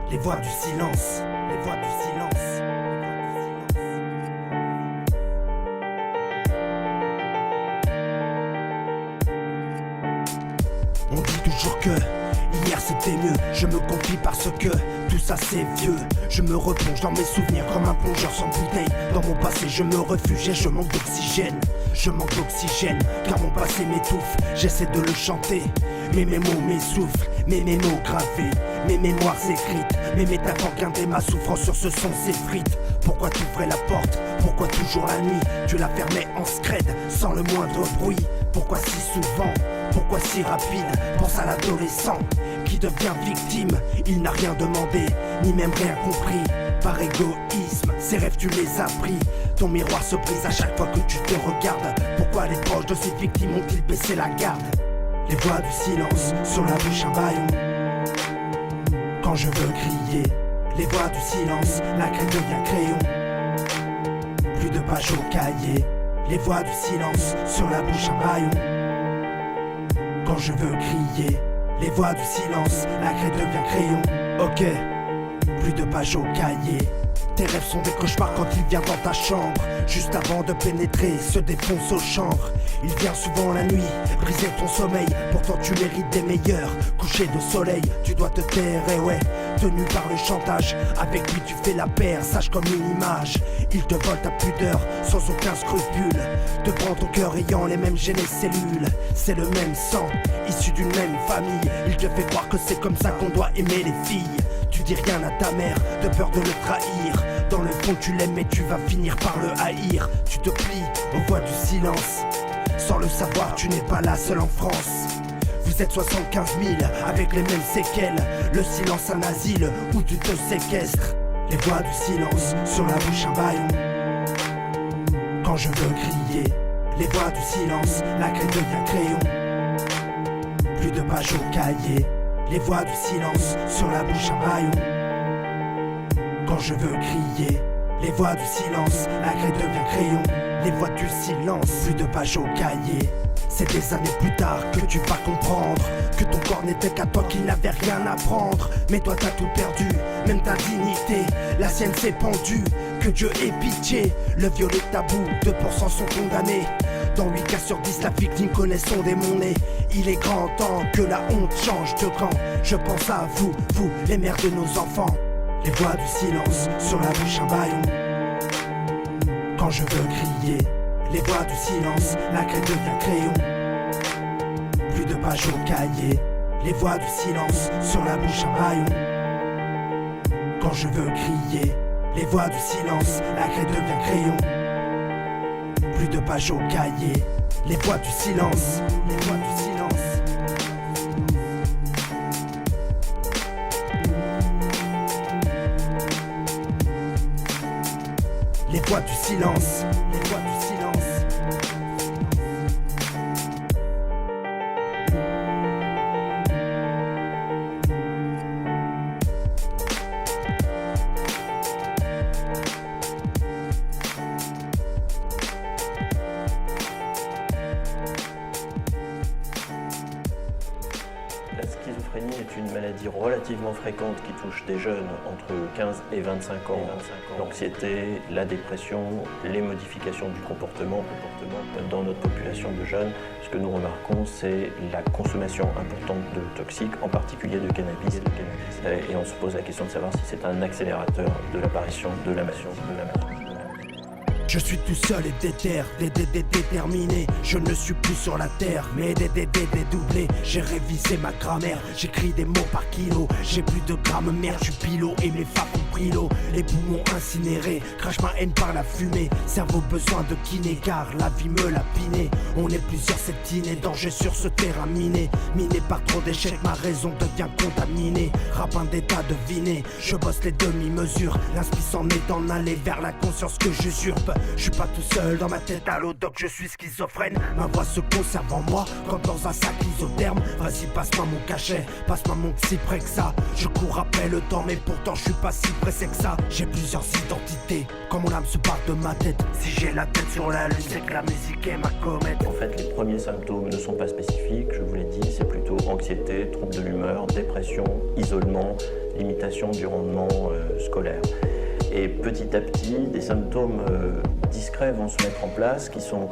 S1: Les voix du silence, les voix du silence. On dit toujours que hier c'était mieux, je me confie parce que tout ça c'est vieux. Je me replonge dans mes souvenirs comme un plongeur sans bouteille. Dans mon passé je me réfugie et je manque d'oxygène. Je manque d'oxygène car mon passé m'étouffe. J'essaie de le chanter, mais mes mots m'essoufflent, mais mes mots gravés, mes mémoires écrites, mes métaphores guindées, ma souffrance sur ce son s'effrite. Pourquoi t'ouvrais la porte? Pourquoi toujours la nuit? Tu la fermais en scred, sans le moindre bruit. Pourquoi si souvent? Pourquoi si rapide? Pense à l'adolescent qui devient victime. Il n'a rien demandé, ni même rien compris. Par égoïsme, ses rêves tu les as pris. Ton miroir se brise à chaque fois que tu te regardes. Pourquoi les proches de ces victimes ont-ils baissé la garde? Les voix du silence, sur la bouche un bâillon. Quand je veux crier, les voix du silence, la craie devient crayon. Plus de pages au cahier, les voix du silence, sur la bouche un bâillon. Quand je veux crier, les voix du silence, la craie devient crayon. Ok, plus de pages au cahier. Tes rêves sont des cauchemars quand il vient dans ta chambre. Juste avant de pénétrer, se défonce au chanvre. Il vient souvent la nuit, briser ton sommeil. Pourtant tu mérites des meilleurs couchers de soleil. Tu dois te taire, et ouais, tenu par le chantage. Avec lui tu fais la paire, sage comme une image. Il te vole ta pudeur, sans aucun scrupule. Te prend ton cœur ayant les mêmes gènes et cellules. C'est le même sang, issu d'une même famille. Il te fait croire que c'est comme ça qu'on doit aimer les filles. Tu dis rien à ta mère, de peur de le trahir. Dans le fond tu l'aimes mais tu vas finir par le haïr. Tu te plies aux voix du silence. Sans le savoir tu n'es pas la seule en France. Vous êtes 75 000 avec les mêmes séquelles. Le silence un asile où tu te séquestres. Les voix du silence, sur la bouche un bâillon. Quand je veux crier, les voix du silence, la craie devient crayon. Plus de pages au cahier. Les voix du silence, sur la bouche un bâillon. Quand je veux crier, les voix du silence, la craie devient crayon. Les voix du silence, plus de pages au cahier. C'est des années plus tard que tu vas comprendre que ton corps n'était qu'à toi, qu'il n'avait rien à prendre. Mais toi t'as tout perdu, même ta dignité, la sienne s'est pendue. Que Dieu ait pitié, le viol est tabou, 2% sont condamnés. Dans 8 cas sur 10, la victime connaît son démon né. Il est grand temps que la honte change de camp. Je pense à vous, vous, les mères de nos enfants. Les voix du silence, sur la bouche un bâillon. Quand je veux crier, les voix du silence, la craie devient crayon. Plus de pages au cahier, les voix du silence, sur la bouche un rayon. Quand je veux crier, les voix du silence, la craie devient crayon. Plus de pages au cahier, les voix du silence, les voix du silence. Les voix du silence, les voix du silence.
S19: La schizophrénie est une maladie relativement fréquente qui touche des jeunes entre 15 et 25 ans. L'anxiété, la dépression, les modifications du comportement dans notre population de jeunes. Ce que nous remarquons, c'est la consommation importante de toxiques, en particulier de cannabis. Et on se pose la question de savoir si c'est un accélérateur de l'apparition de la maladie.
S1: Je suis tout seul et déterminé. Je ne suis plus sur la terre, mais dédoublé. J'ai révisé ma grammaire, j'écris des mots par kilo. J'ai plus de grammaire, je suis pilot et mes femmes ont pris l'eau. Les poumons incinérés, crache ma haine par la fumée. Cerveau besoin de kiné, car la vie me l'a piné. On est plusieurs, c'est inné, danger sur ce terrain miné. Miné par trop d'échecs, ma raison devient contaminée. Rapin d'état deviné, je bosse les demi-mesures. L'inspice en est d'en aller vers la conscience que j'usurpe. Je suis pas tout seul dans ma tête à l'audoc, je suis schizophrène. Ma voix se conserve en moi comme dans un sac isotherme. Vas-y, passe-moi mon cachet, passe-moi mon si près que ça. Je cours après le temps, mais pourtant je suis pas si pressé que ça. J'ai plusieurs identités, quand mon âme se part de ma tête. Si j'ai la tête sur la lune, c'est que la musique est ma comète.
S19: En fait, les premiers symptômes ne sont pas spécifiques, je vous l'ai dit, c'est plutôt anxiété, trouble de l'humeur, dépression, isolement, limitation du rendement scolaire. Et petit à petit, des symptômes discrets vont se mettre en place qui sont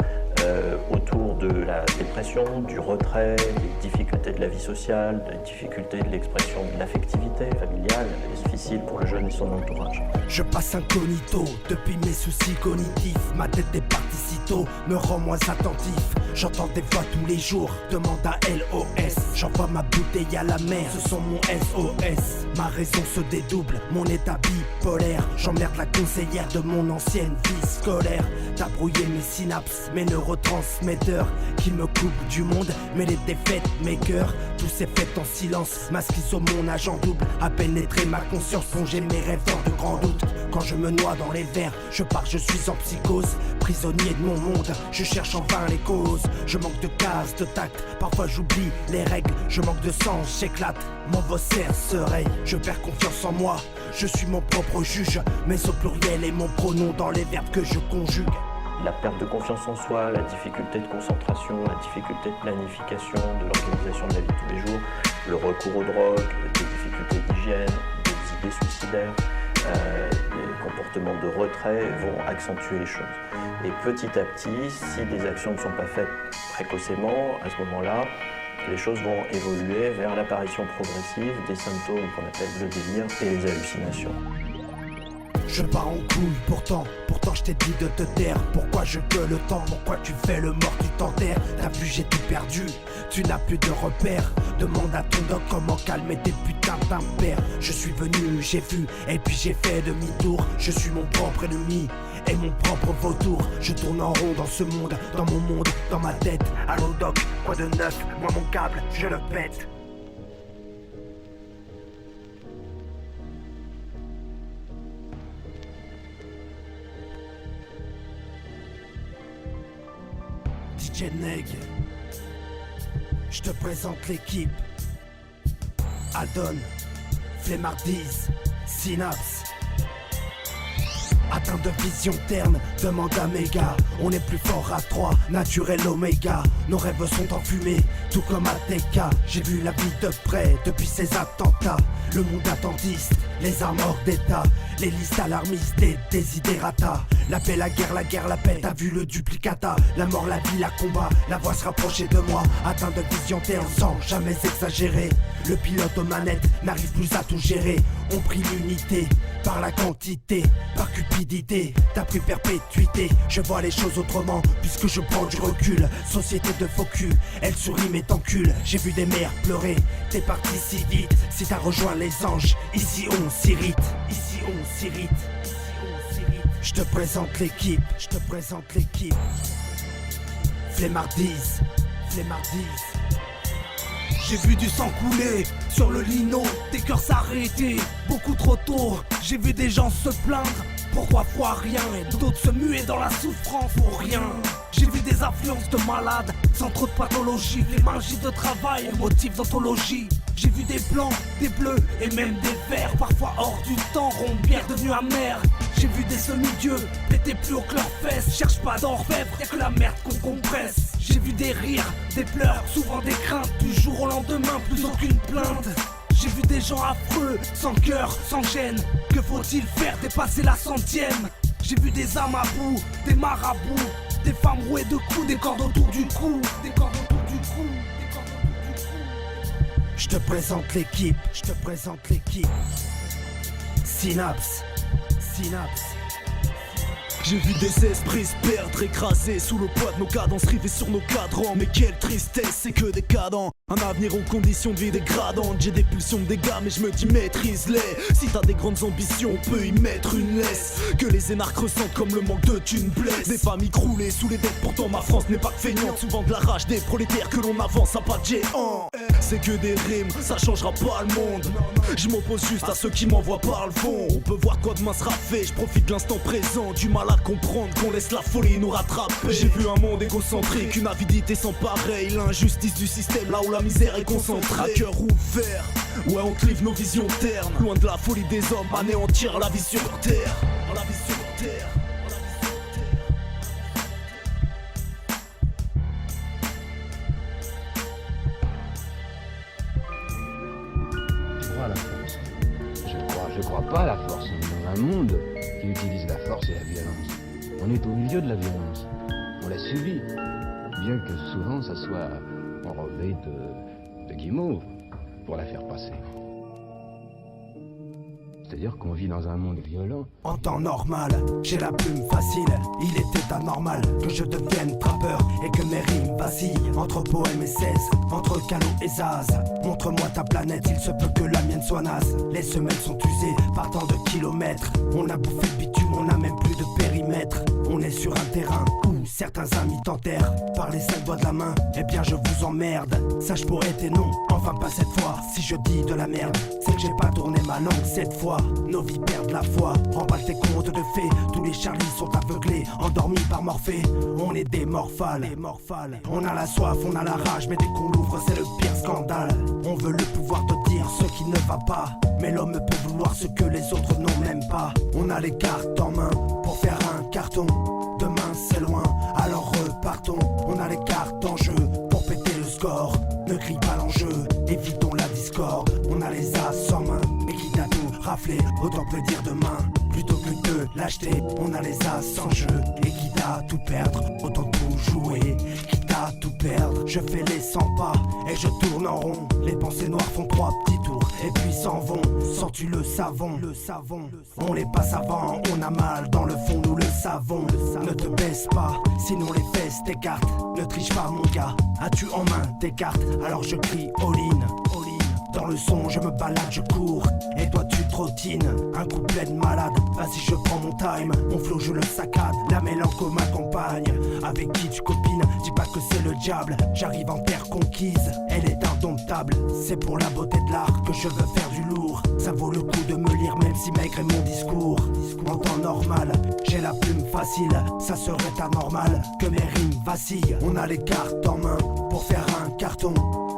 S19: autour de la dépression, du retrait, des difficultés de la vie sociale, des difficultés de l'expression de l'affectivité familiale, difficile pour le jeune et son entourage.
S1: Je passe incognito depuis mes soucis cognitifs. Ma tête est partie si tôt, me rend moins attentif. J'entends des voix tous les jours, demande à LOS. J'envoie ma bouteille à la mer, ce sont mon SOS. Ma raison se dédouble, mon état bipolaire. J'emmerde la conseillère de mon ancienne vie scolaire. T'as brouillé mes synapses, mes neurotransmetteurs qui me coupent du monde, mais les défaites, mes cœurs, tout s'est fait en silence. Ma schizo, mon agent double, a pénétré ma conscience, plongé mes rêves dans de grands doutes. Quand je me noie dans les verres, je pars, je suis en psychose. Prisonnier de mon monde, je cherche en vain les causes. Je manque de casse, de tact, parfois j'oublie les règles. Je manque de sens, j'éclate, mon vocère se raye. Je perds confiance en moi, je suis mon propre juge. Mais au pluriel et mon pronom dans les verbes que je conjugue.
S19: La perte de confiance en soi, la difficulté de concentration, la difficulté de planification, de l'organisation de la vie de tous les jours, le recours aux drogues, des difficultés d'hygiène, des idées suicidaires, les comportements de retrait vont accentuer les choses. Et petit à petit, si des actions ne sont pas faites précocement, à ce moment-là, les choses vont évoluer vers l'apparition progressive des symptômes qu'on appelle le délire et les hallucinations.
S1: Je pars en couille, pourtant je t'ai dit de te taire. Pourquoi je gueule le temps, pourquoi tu fais le mort, tu t'enterres. T'as vu, j'ai tout perdu, tu n'as plus de repères. Demande à ton doc comment calmer tes putains d'impairs. Je suis venu, j'ai vu, et puis j'ai fait demi-tour. Je suis mon propre ennemi et mon propre vautour. Je tourne en rond dans ce monde, dans mon monde, dans ma tête. Allô doc, quoi de neuf, moi mon câble, je le pète. DJ Neg, je te présente l'équipe. Adon, Flemmardise, Synapse. Atteint de vision terne, demande à Méga. On est plus fort à 3, naturel Oméga. Nos rêves sont enfumés, tout comme à TK. J'ai vu la vie de près depuis ces attentats. Le monde attentiste, les armes hors d'état. Les listes alarmistes, des désidérata. La paix, la guerre, la paix, t'as vu le duplicata. La mort, la vie, la combat, la voix se rapprochait de moi. Atteint de vision terne sans jamais exagérer. Le pilote aux manettes n'arrive plus à tout gérer. On prie l'unité par la quantité, par cupidité, t'as pris perpétuité. Je vois les choses autrement, puisque je prends du recul. Société de faux cul, elle sourit mais t'encule. J'ai vu des mères pleurer, t'es parti si vite. Si t'as rejoint les anges, ici on s'irrite. Ici on s'irrite. Je te présente l'équipe, je te présente l'équipe. Flemmardise, flemmardise. J'ai vu du sang couler sur le lino, des cœurs s'arrêter beaucoup trop tôt. J'ai vu des gens se plaindre, pourquoi fois rien, et d'autres se muer dans la souffrance pour rien. J'ai vu des influences de malades, sans trop de pathologie, les magies de travail, les motifs d'anthologie. J'ai vu des blancs, des bleus et même des verts, parfois hors du temps, ronds, bière devenue amère. J'ai vu des semi-dieux, péter plus haut que leurs fesses. Cherche pas d'orfèvre, y'a que la merde qu'on compresse. J'ai vu des rires, des pleurs, souvent des craintes. Du jour au lendemain, plus aucune plainte. J'ai vu des gens affreux, sans cœur, sans gêne. Que faut-il faire, dépasser la centième? J'ai vu des âmes à bout, des marabouts, des femmes rouées de coups, des cordes autour du cou, des cordes autour du cou, des cordes autour du cou. Je te présente l'équipe, je te présente l'équipe. Synapse, synapse.
S20: J'ai vu des esprits se perdre, écrasés sous le poids de nos cadences, rivés sur nos cadrans. Mais quelle tristesse, c'est que décadent. Un avenir aux conditions de vie dégradantes. J'ai des pulsions de dégâts mais je me dis maîtrise-les. Si t'as des grandes ambitions on peut y mettre une laisse. Que les énarques ressentent comme le manque de thunes blesse. Des familles croulées sous les dettes, pourtant ma France n'est pas que feignante. Souvent de la rage des prolétaires que l'on avance à pas de géant. C'est que des rimes, ça changera pas le monde. Je m'oppose juste à ceux qui m'envoient par le fond. On peut voir quoi demain sera fait, je profite de l'instant présent. Du mal à comprendre qu'on laisse la folie nous rattraper. J'ai vu un monde égocentrique, une avidité sans pareil. L'injustice du système là où la misère est concentrée. À cœur ouvert, ouais on clive nos visions ternes. Loin de la folie des hommes, anéantir la vie sur terre. La vie sur terre.
S21: Je crois à la force. Je crois pas à la force. On est dans un monde qui utilise la force et la violence. On est au milieu de la violence. On l'a subie. Bien que souvent ça soit enrobé de guimauve pour la faire passer. C'est-à-dire qu'on vit dans un monde violent.
S1: En temps normal, j'ai la plume facile. Il était anormal que je devienne trappeur et que mes rimes vacillent entre poème et 16, entre Calo et Zaz. Montre-moi ta planète, il se peut que la mienne soit naze. Les semelles sont usées par tant de kilomètres. On a bouffé le bitume, on n'a même plus de périmètre. On est sur un terrain où certains amis t'enterrent par les 5 doigts de la main. Eh bien je vous emmerde, ça je pourrais tes noms. Enfin pas cette fois, si je dis de la merde, c'est que j'ai pas tourné ma langue cette fois. Nos vies perdent la foi, emballe tes contes de fées. Tous les Charlies sont aveuglés, endormis par Morphée. On est des morphales, on a la soif, on a la rage, mais dès qu'on l'ouvre c'est le pire scandale. On veut le pouvoir te dire ce qui ne va pas, mais l'homme peut vouloir ce que les autres n'ont même pas. On a les cartes en main pour faire un carton. Demain c'est loin, alors repartons. On a les cartes en jeu pour péter le score. Ne crie pas l'enjeu, évitons la discorde. On a les as en main, mais qui t'a tout raflé, autant te le dire demain plutôt que de l'acheter. On a les as en jeu, et qui t'a tout perdre, autant tout jouer. Qui t'a tout perdre, je fais les 100 pas et je tourne en rond. Les pensées noires font 3 petits tours et puis s'en vont. Sens-tu le savon, on les passe avant, on a mal dans le fond, nous le savons. Ne te baisse pas, sinon les fesses t'écartent. Ne triche pas mon gars, as-tu en main tes cartes? Alors je crie all-in. Dans le son je me balade, je cours, et toi tu trottines. Un couplet de malade, vas-y je prends mon time. Mon flow je le saccade, la mélanco m'accompagne. Avec qui tu copines, dis pas que c'est le diable. J'arrive en terre conquise, elle est indomptable. C'est pour la beauté de l'art que je veux faire du lourd. Ça vaut le coup de me lire même si maigre est mon discours. En temps normal, j'ai la plume facile. Ça serait anormal que mes rimes vacillent. On a les cartes en main pour faire un carton.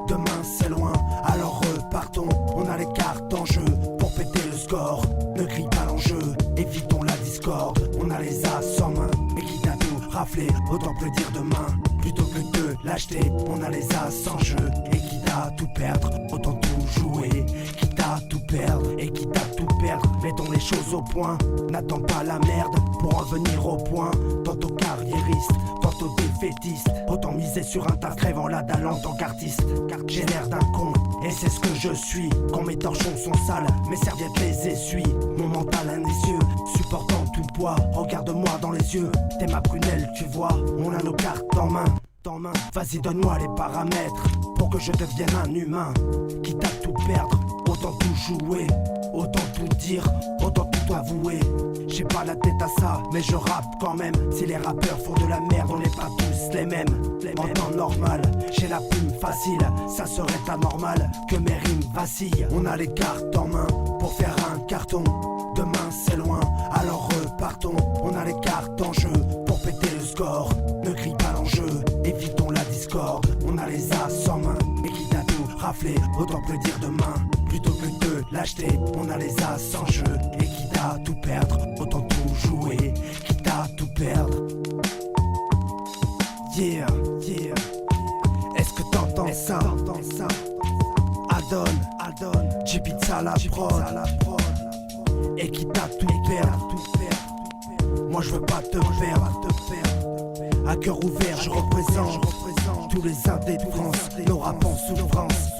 S1: Demain c'est loin, alors repartons. On a les cartes en jeu pour péter le score. Ne crie pas l'enjeu, évitons la discorde. On a les as en main, mais qui t'a tout raflé, autant te le dire demain plutôt que de l'acheter. On a les as en jeu, et qui t'a tout perdre, autant tout jouer. Qui t'a tout perdre, et qui t'a tout perdre. Mettons les choses au point, n'attends pas la merde pour en venir au point. Tantôt carriériste, tantôt défaitiste, autant miser sur un tas crèvant la dalle en tant qu'artiste. Car j'ai l'air d'un con, et c'est ce que je suis. Quand mes torchons sont sales, mes serviettes les essuient. Mon mental indécieux, supportant tout yeux, t'es ma prunelle, tu vois. On a nos cartes en main. Vas-y, donne-moi les paramètres pour que je devienne un humain. Quitte à tout perdre, autant tout jouer, autant tout dire, autant tout avouer. J'ai pas la tête à ça, mais je rappe quand même. Si les rappeurs font de la merde, on n'est pas tous les mêmes. En temps normal, j'ai la plume facile. Ça serait anormal que mes rimes vacillent. On a les cartes en main pour faire un carton. Demain c'est loin, alors repartons. On a les cartes en jeu pour péter le score. Ne crie pas l'enjeu, évitons la discorde. On a les as en main, et quitte à tout rafler, autant que le dire demain. Plutôt que de l'acheter, on a les as en jeu. Et quitte à tout perdre, autant tout jouer. Quitte à tout perdre. Yeah, yeah. Est-ce que t'entends ça? Adon, J-Pizza la prod. Et quitte à tout perdre. Moi je veux pas te perdre. À cœur ouvert je représente tous les indés de France. Nos rap en souffrance.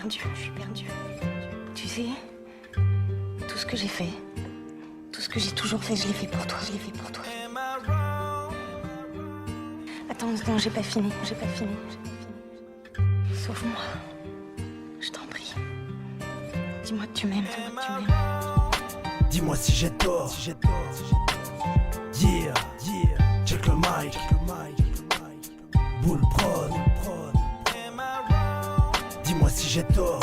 S2: Je suis perdue. Tu sais, tout ce que j'ai fait, tout ce que j'ai toujours fait, je l'ai fait pour toi. Attends, j'ai pas fini. Sauve-moi. Je t'en prie. Dis-moi que tu m'aimes.
S1: Dis-moi si j'ai tort. Yeah, check le mic. Bull prod. Dis-moi si j'ai tort.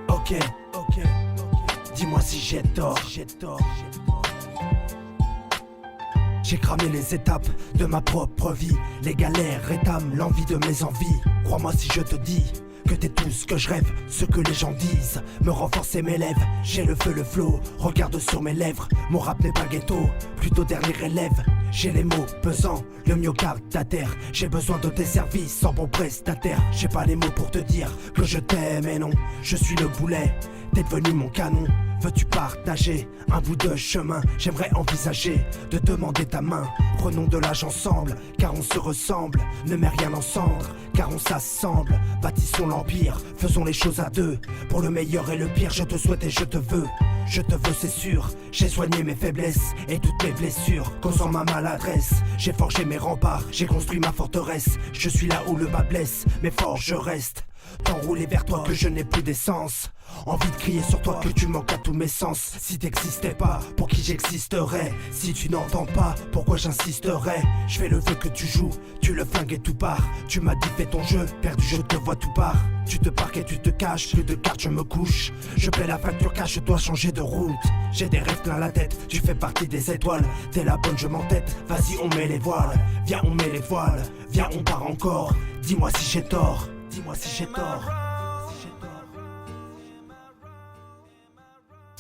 S1: Ok. Dis-moi si j'ai tort. J'ai cramé les étapes de ma propre vie. Les galères rétament l'envie de mes envies. Crois-moi si je te dis que t'es tout ce que je rêve. Ce que les gens disent me renforcer mes lèvres. J'ai le feu, le flow, regarde sur mes lèvres. Mon rap n'est pas ghetto, plutôt dernier élève. J'ai les mots pesants, le myocarde à terre. J'ai besoin de tes services en bon prestataire. J'ai pas les mots pour te dire que je t'aime et non, je suis le boulet, t'es devenu mon canon. Veux-tu partager un bout de chemin? J'aimerais envisager de demander ta main. Prenons de l'âge ensemble, car on se ressemble. Ne mets rien en cendre, car on s'assemble. Bâtissons l'empire, faisons les choses à deux. Pour le meilleur et le pire, je te souhaite et je te veux. Je te veux, c'est sûr. J'ai soigné mes faiblesses et toutes mes blessures, causant ma maladresse. J'ai forgé mes remparts, j'ai construit ma forteresse. Je suis là où le bas blesse, mais fort je reste. T'enrouler vers toi que je n'ai plus d'essence. Envie de crier sur toi que tu manques à tous mes sens. Si t'existais pas, pour qui j'existerais? Si tu n'entends pas, pourquoi j'insisterais? Je fais le feu que tu joues, tu le flingues et tout part. Tu m'as dit fais ton jeu, perdu je te vois tout part. Tu te parques et tu te caches, plus de cartes je me couche. Je paie la facture car je dois changer de route. J'ai des rêves plein la tête, tu fais partie des étoiles. T'es la bonne je m'entête, vas-y on met les voiles. Viens on met les voiles, viens on part encore. Dis-moi si j'ai tort. Dis-moi si j'ai tort.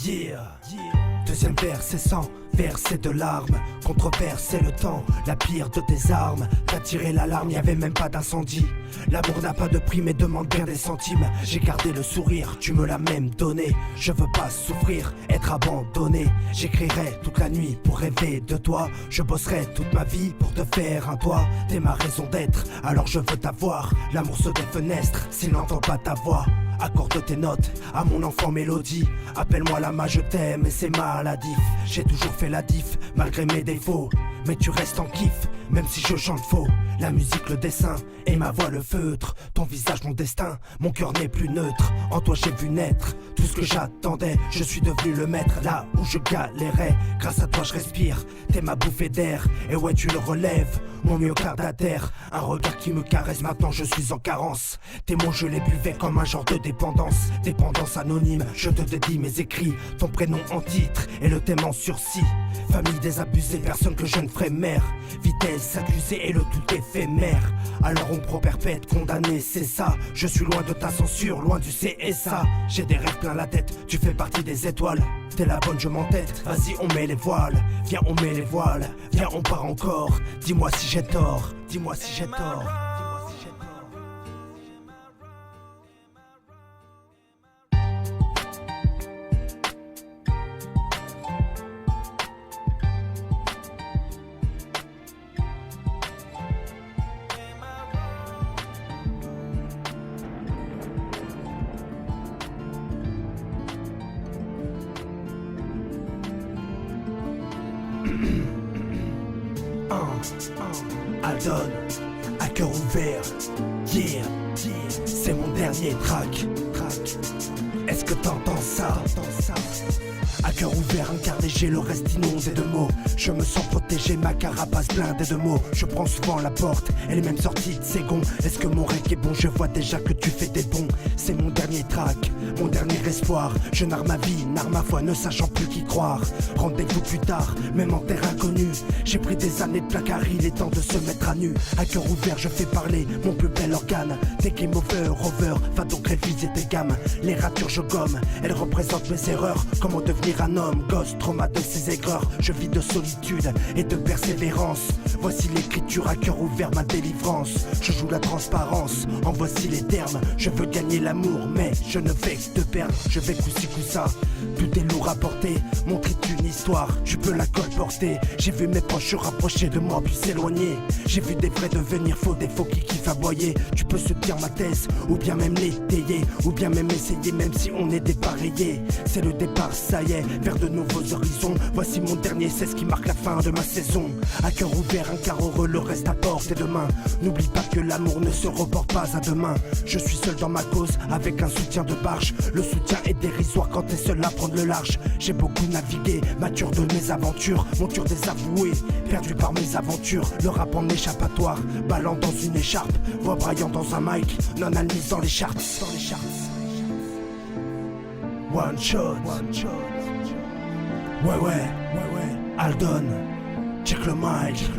S1: Yeah. Deuxième vers c'est sang, verset de larmes. Contre-verser le temps, la pire de tes armes. T'as tiré l'alarme, y'avait même pas d'incendie. L'amour n'a pas de prix mais demande bien des centimes. J'ai gardé le sourire, tu me l'as même donné. Je veux pas souffrir, être abandonné. J'écrirai toute la nuit pour rêver de toi. Je bosserai toute ma vie pour te faire un toit. T'es ma raison d'être, alors je veux t'avoir. L'amour saute des fenêtres, s'il n'entend pas ta voix. Accorde tes notes à mon enfant mélodie. Appelle-moi la je t'aime et c'est maladif. J'ai toujours fait la diff malgré mes défauts. Mais tu restes en kiff, même si je chante faux. La musique, le dessin et ma voix le feutre. Ton visage, mon destin, mon cœur n'est plus neutre. En toi j'ai vu naître tout ce que j'attendais. Je suis devenu le maître là où je galérais. Grâce à toi je respire, t'es ma bouffée d'air. Et ouais tu le relèves, mon myocarde à terre. Un regard qui me caresse, maintenant je suis en carence. Tes mots je les buvais comme un genre de dépendance. Dépendance anonyme, je te dédie mes écrits. Ton prénom en titre et le thème en sursis. Famille désabusée, personne que je ne ferai mère. Vitesse accusée et le tout est éphémère. Alors on prend perpète, condamné, c'est ça. Je suis loin de ta censure, loin du CSA. J'ai des rêves plein la tête, tu fais partie des étoiles. T'es la bonne, je m'entête, vas-y on met les voiles. Viens on met les voiles, viens on part encore. Dis-moi si j'ai tort, dis-moi si j'ai tort. Aldon, à cœur ouvert, yeah, c'est mon dernier track. Est-ce que t'entends ça? À cœur ouvert, incarné, j'ai le reste inondé de mots. Je me sens protégé, ma carapace blindée de mots. Je prends souvent la porte, elle est même sortie de ses gonds. Est-ce que mon rec est bon? Je vois déjà que tu fais des bons. C'est mon dernier track, mon dernier espoir. Je narre ma vie, narre ma foi, ne sachant plus qui croire. Rendez-vous plus tard, même en terre inconnue. J'ai pris des années de placard, il est temps de se mettre à nu. À cœur ouvert, je fais parler mon plus bel organe. T'es game over, va donc réviser tes gammes. Les ratures je gomme, elles représentent mes erreurs. Comment devenir un homme, gosse, trauma de ses aigreurs. Je vis de solitude et de persévérance. Voici l'écriture à cœur ouvert, ma délivrance. Je joue la transparence, en voici les termes. Je veux gagner l'amour, mais je ne vais que te perdre. Je vais coup-ci coup-ça, tout est lourd à porter. Mon trait une histoire, tu peux la colporter. J'ai vu mes proches se rapprocher de moi puis s'éloigner. J'ai vu des vrais devenir faux, des faux qui kiffent aboyer. Tu peux soutenir ma thèse, ou bien même l'étayer, ou bien même essayer, même si on est dépareillé. C'est le départ, ça y est, vers de nouveaux horizons. Voici mon dernier, c'est ce qui marque la fin de ma saison. À cœur ouvert, un quart heureux, le reste à portée de main. N'oublie pas que l'amour ne se reporte pas à demain. Je suis seul dans ma cause, avec un soutien de barge. Le soutien est dérisoire quand t'es seul à prendre le large. J'ai beaucoup navigué, mature de mes aventures, monture désavouée, perdu par mes aventures. Le rap en échappatoire, ballant dans une écharpe, voix braillant dans un mic, non admise dans les charts. One shot, ouais, Aldon, check le mic.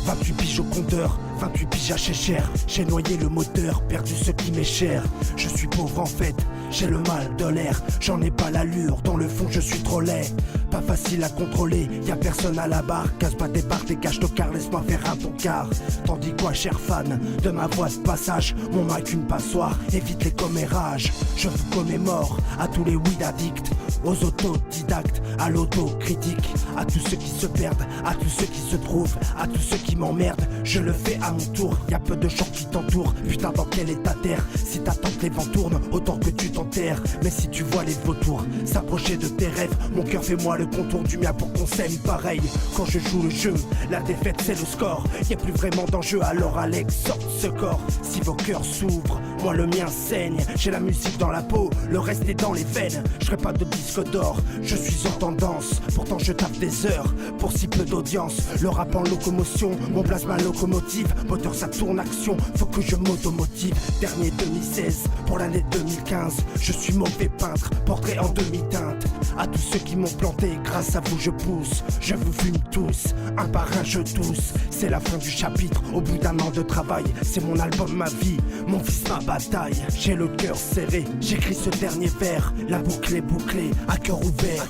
S1: 28 piges au compteur, 28 piges à chez cher. J'ai noyé le moteur, perdu ce qui m'est cher. Je suis pauvre en fait, j'ai le mal de l'air. J'en ai pas l'allure, dans le fond je suis trop laid. Pas facile à contrôler, y'a personne à la barre. Casse pas tes barres, dégage ton car, laisse-moi faire un ton quart. Tandis quoi, cher fan, de ma voix de passage. Mon mic une passoire, évite les commérages. Je vous commémore à tous les weed addicts, aux autodidactes, à l'autocritique, à tous ceux qui se perdent, à tous ceux qui se trouvent, à tous ceux qui m'emmerdent. Je le fais à mon tour, y'a peu de gens qui t'entourent. Putain, dans quel état terre? Si t'attends que les vents tournent, autant que tu t'enterres. Mais si tu vois les vautours s'approcher de tes rêves, mon cœur fait-moi le contour du mien pour qu'on s'aime pareil. Quand je joue le jeu, la défaite c'est le score. Y'a plus vraiment d'enjeu, alors Alex sorte ce corps. Si vos cœurs s'ouvrent, moi le mien saigne. J'ai la musique dans la peau, le reste est dans les veines. Je ferai pas de disque d'or, je suis en tendance. Pourtant je tape des heures pour si peu d'audience. Le rap en locomotion, mon plasma locomotive. Moteur ça tourne action, faut que je m'automotive. Dernier 2016, pour l'année 2015. Je suis mauvais peintre, portrait en demi-teinte. À tous ceux qui m'ont planté, grâce à vous je pousse. Je vous fume tous, un par un je tousse. C'est la fin du chapitre, au bout d'un an de travail. C'est mon album, ma vie, mon fils, ma bataille. J'ai le cœur serré, j'écris ce dernier vers. La boucle est bouclée, à cœur ouvert.